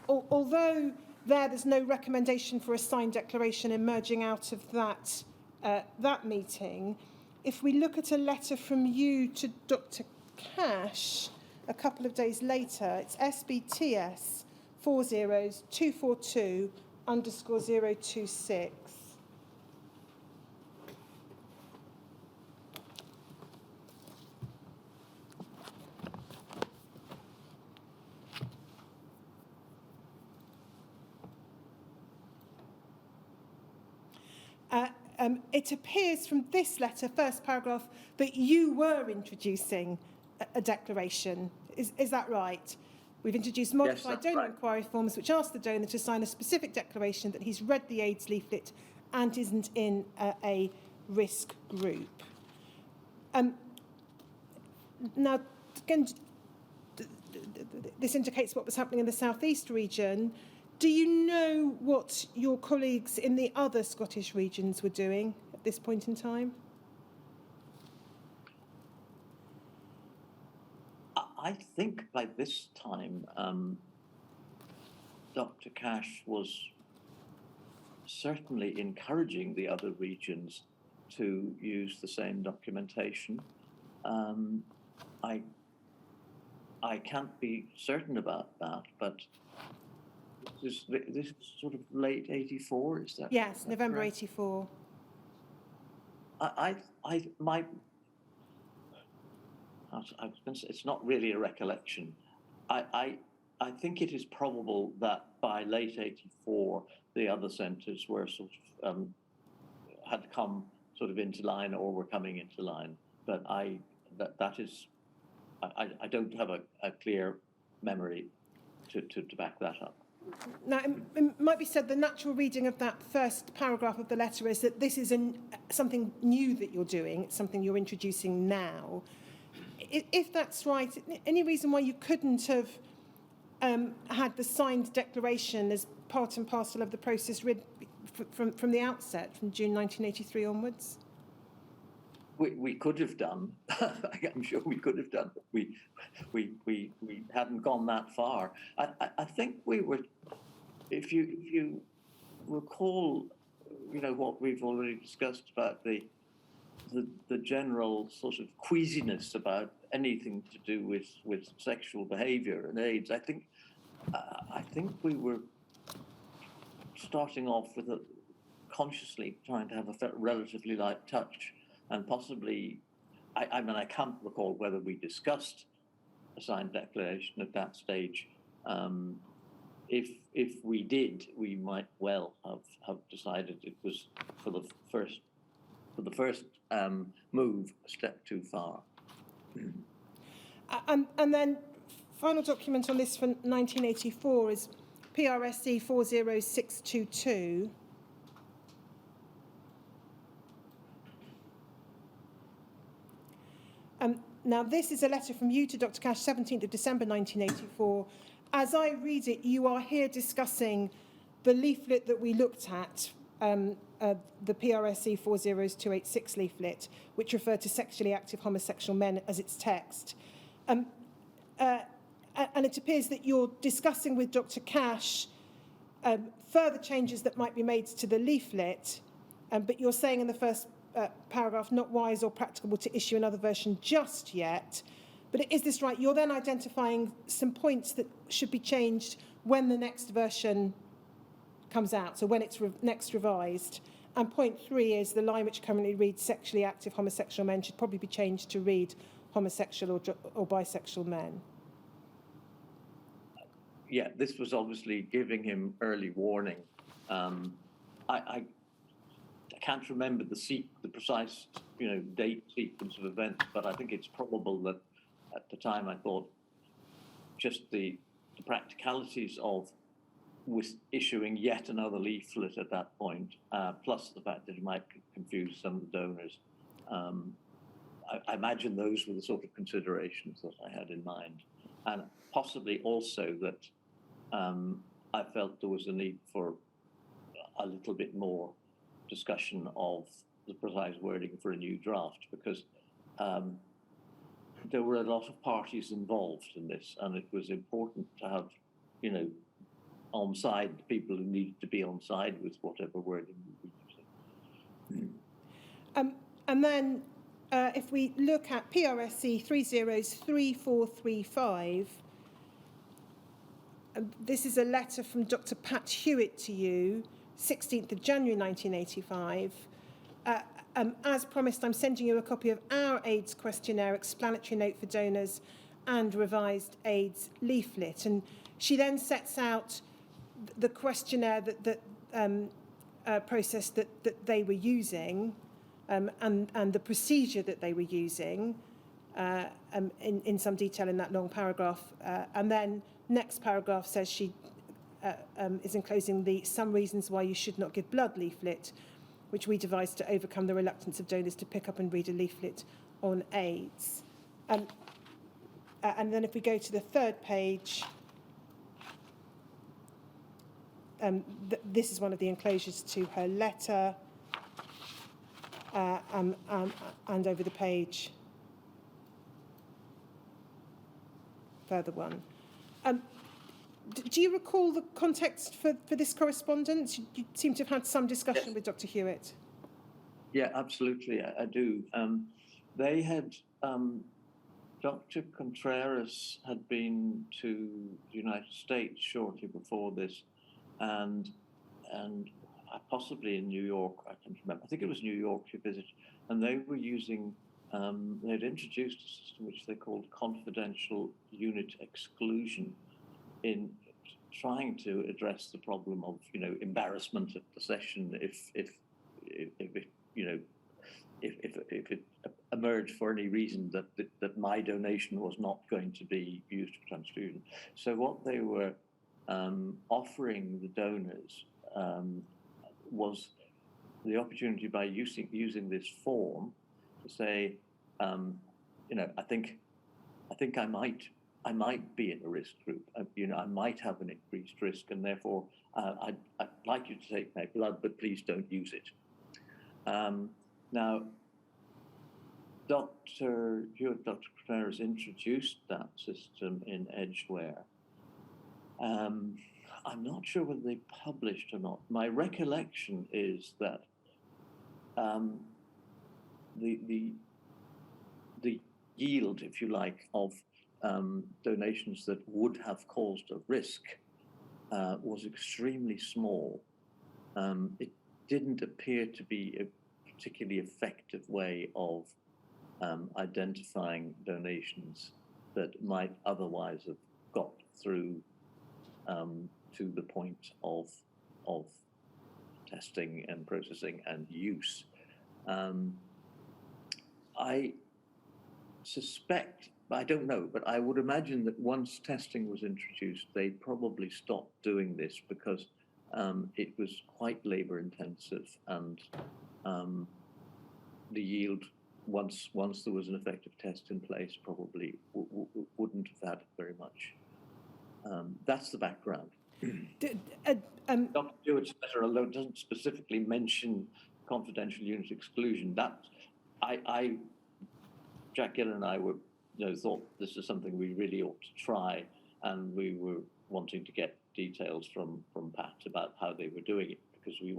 although there's no recommendation for a signed declaration emerging out of that meeting, if we look at a letter from you to Dr. Cash a couple of days later, it's SBTS 40242_026. It appears from this letter, first paragraph, that you were introducing a declaration. Is that right? We've introduced modified donor inquiry forms which ask the donor to sign a specific declaration that he's read the AIDS leaflet and isn't in a risk group. Now, again, this indicates what was happening in the South East region. Do you know what your colleagues in the other Scottish regions were doing at this point in time? I think by this time, Dr. Cash was certainly encouraging the other regions to use the same documentation. I can't be certain about that, but this is sort of late '84, is that? Yes, is that November correct? '84. I my I was going to say, it's not really a recollection. I think it is probable that by late '84 the other centres were sort of had come sort of into line or were coming into line. But I don't have a clear memory to back that up. Now, it might be said the natural reading of that first paragraph of the letter is that this is something new that you're doing. It's something you're introducing now. If that's right, any reason why you couldn't have had the signed declaration as part and parcel of the process from the outset, from June 1983 onwards? We could have done. I'm sure we could have done. But we hadn't gone that far. I think we were. If you recall, what we've already discussed about the general sort of queasiness about anything to do with sexual behaviour and AIDS. I think we were starting off with consciously trying to have a relatively light touch, and possibly, I mean, I can't recall whether we discussed a signed declaration at that stage. If we did, we might well have decided it was for the first move a step too far. And then final document on this from 1984 is PRSC 40622. Now, this is a letter from you to Dr. Cash, 17th of December 1984. As I read it, you are here discussing the leaflet that we looked at, the PRSC 40286 leaflet, which referred to sexually active homosexual men as its text. And it appears that you're discussing with Dr. Cash further changes that might be made to the leaflet, but you're saying in the first paragraph, not wise or practicable to issue another version just yet. But is this right? You're then identifying some points that should be changed when the next version comes out, so when it's next revised. And point 3 is the line which currently reads sexually active homosexual men should probably be changed to read homosexual or bisexual men. Yeah, this was obviously giving him early warning. I can't remember the precise date sequence of events, but I think it's probable that at the time I thought just the practicalities of issuing yet another leaflet at that point, plus the fact that it might confuse some of the donors. I imagine those were the sort of considerations that I had in mind, and possibly also that I felt there was a need for a little bit more discussion of the precise wording for a new draft, because there were a lot of parties involved in this, and it was important to have, on side people who needed to be on side with whatever wording we were using. And then if we look at PRSC 303435, this is a letter from Dr. Pat Hewitt to you, 16th of January 1985. As promised, I'm sending you a copy of our AIDS questionnaire, explanatory note for donors, and revised AIDS leaflet. And she then sets out the questionnaire process that they were using, and the procedure that they were using in some detail in that long paragraph. And then next paragraph says she is enclosing some reasons why you should not give blood leaflet, which we devised to overcome the reluctance of donors to pick up and read a leaflet on AIDS. And then if we go to the third page, this is one of the enclosures to her letter, and over the page, further one. Do you recall the context for this correspondence? You seem to have had some discussion with Dr. Hewitt. Yeah, absolutely, I do. They had, Dr. Contreras had been to the United States shortly before this, and possibly in New York, I can't remember. I think it was New York she visited, and they were using, they'd introduced a system which they called confidential unit exclusion in trying to address the problem of, embarrassment at the session if it emerged for any reason that my donation was not going to be used for transfusion. So what they were offering the donors was the opportunity by using this form to say, I think I might be in a risk group. I might have an increased risk, and therefore I'd like you to take my blood, but please don't use it. Now, Dr. Contreras introduced that system in Edgeware. I'm not sure whether they published or not. My recollection is that the yield, if you like, of donations that would have caused a risk was extremely small. It didn't appear to be a particularly effective way of identifying donations that might otherwise have got through to the point of testing and processing and use. I suspect, I don't know, but I would imagine that once testing was introduced, they probably stopped doing this because it was quite labor intensive, and the yield, once there was an effective test in place, probably wouldn't have had very much. That's the background. Dr. Stewart's letter, although it doesn't specifically mention confidential unit exclusion, Jack Gill and I were, thought this is something we really ought to try, and we were wanting to get details from Pat about how they were doing it, because we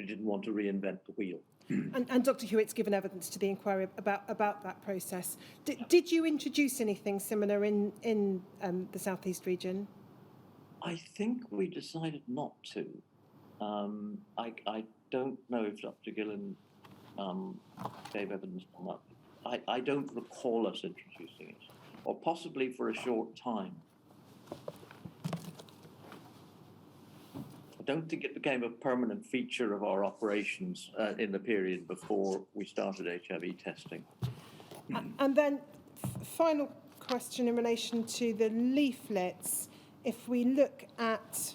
didn't want to reinvent the wheel. And Dr. Hewitt's given evidence to the inquiry about that process. Did you introduce anything similar in the South East region? I think we decided not to. I don't know if Dr. Gillen gave evidence on that. I don't recall us introducing it, or possibly for a short time. I don't think it became a permanent feature of our operations in the period before we started HIV testing. And then, final question in relation to the leaflets. If we look at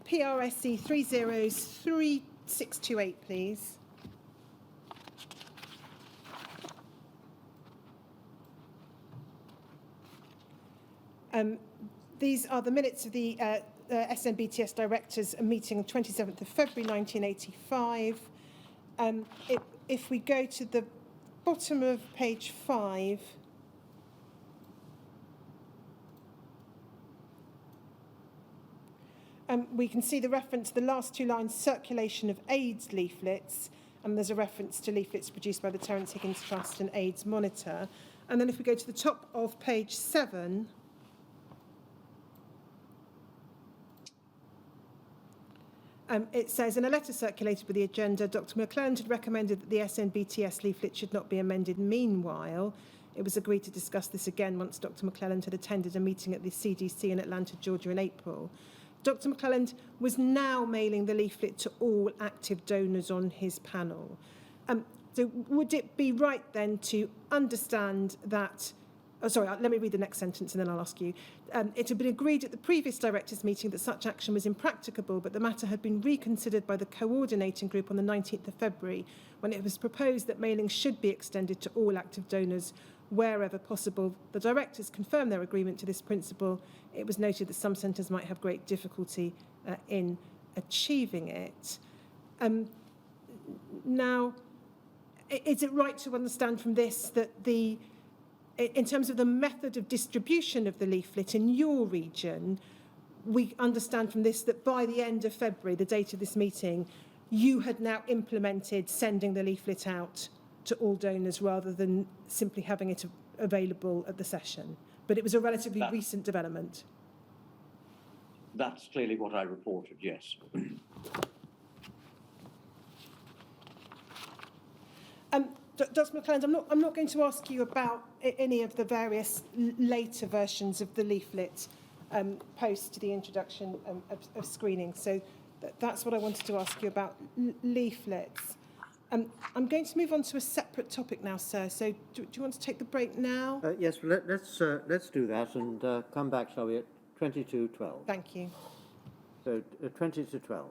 PRSE 303628, please. These are the minutes of the SNBTS directors meeting 27th of February 1985. If we go to the bottom of page 5, we can see the reference, the last two lines, circulation of AIDS leaflets, and there's a reference to leaflets produced by the Terence Higgins Trust and AIDS Monitor. And then if we go to the top of page 7, it says, in a letter circulated with the agenda, Dr. McClelland had recommended that the SNBTS leaflet should not be amended. Meanwhile, it was agreed to discuss this again once Dr. McClelland had attended a meeting at the CDC in Atlanta, Georgia in April. Dr. McClelland was now mailing the leaflet to all active donors on his panel. So would it be right then to understand that... Oh, sorry, let me read the next sentence and then I'll ask you. It had been agreed at the previous directors' meeting that such action was impracticable, but the matter had been reconsidered by the coordinating group on the 19th of February, when it was proposed that mailing should be extended to all active donors wherever possible. The directors confirmed their agreement to this principle. It was noted that some centres might have great difficulty in achieving it. Now, is it right to understand from this that in terms of the method of distribution of the leaflet in your region, we understand from this that by the end of February, the date of this meeting, you had now implemented sending the leaflet out to all donors rather than simply having it available at the session? But it was a relatively recent development. That's clearly what I reported, yes. Dr. McClelland, I'm not going to ask you about any of the various later versions of the leaflet post the introduction of screening. So that's what I wanted to ask you about, leaflets. I'm going to move on to a separate topic now, sir. So do you want to take the break now? Yes, let's do that and come back, shall we, at 20 to 12. Thank you. So 20 to 12.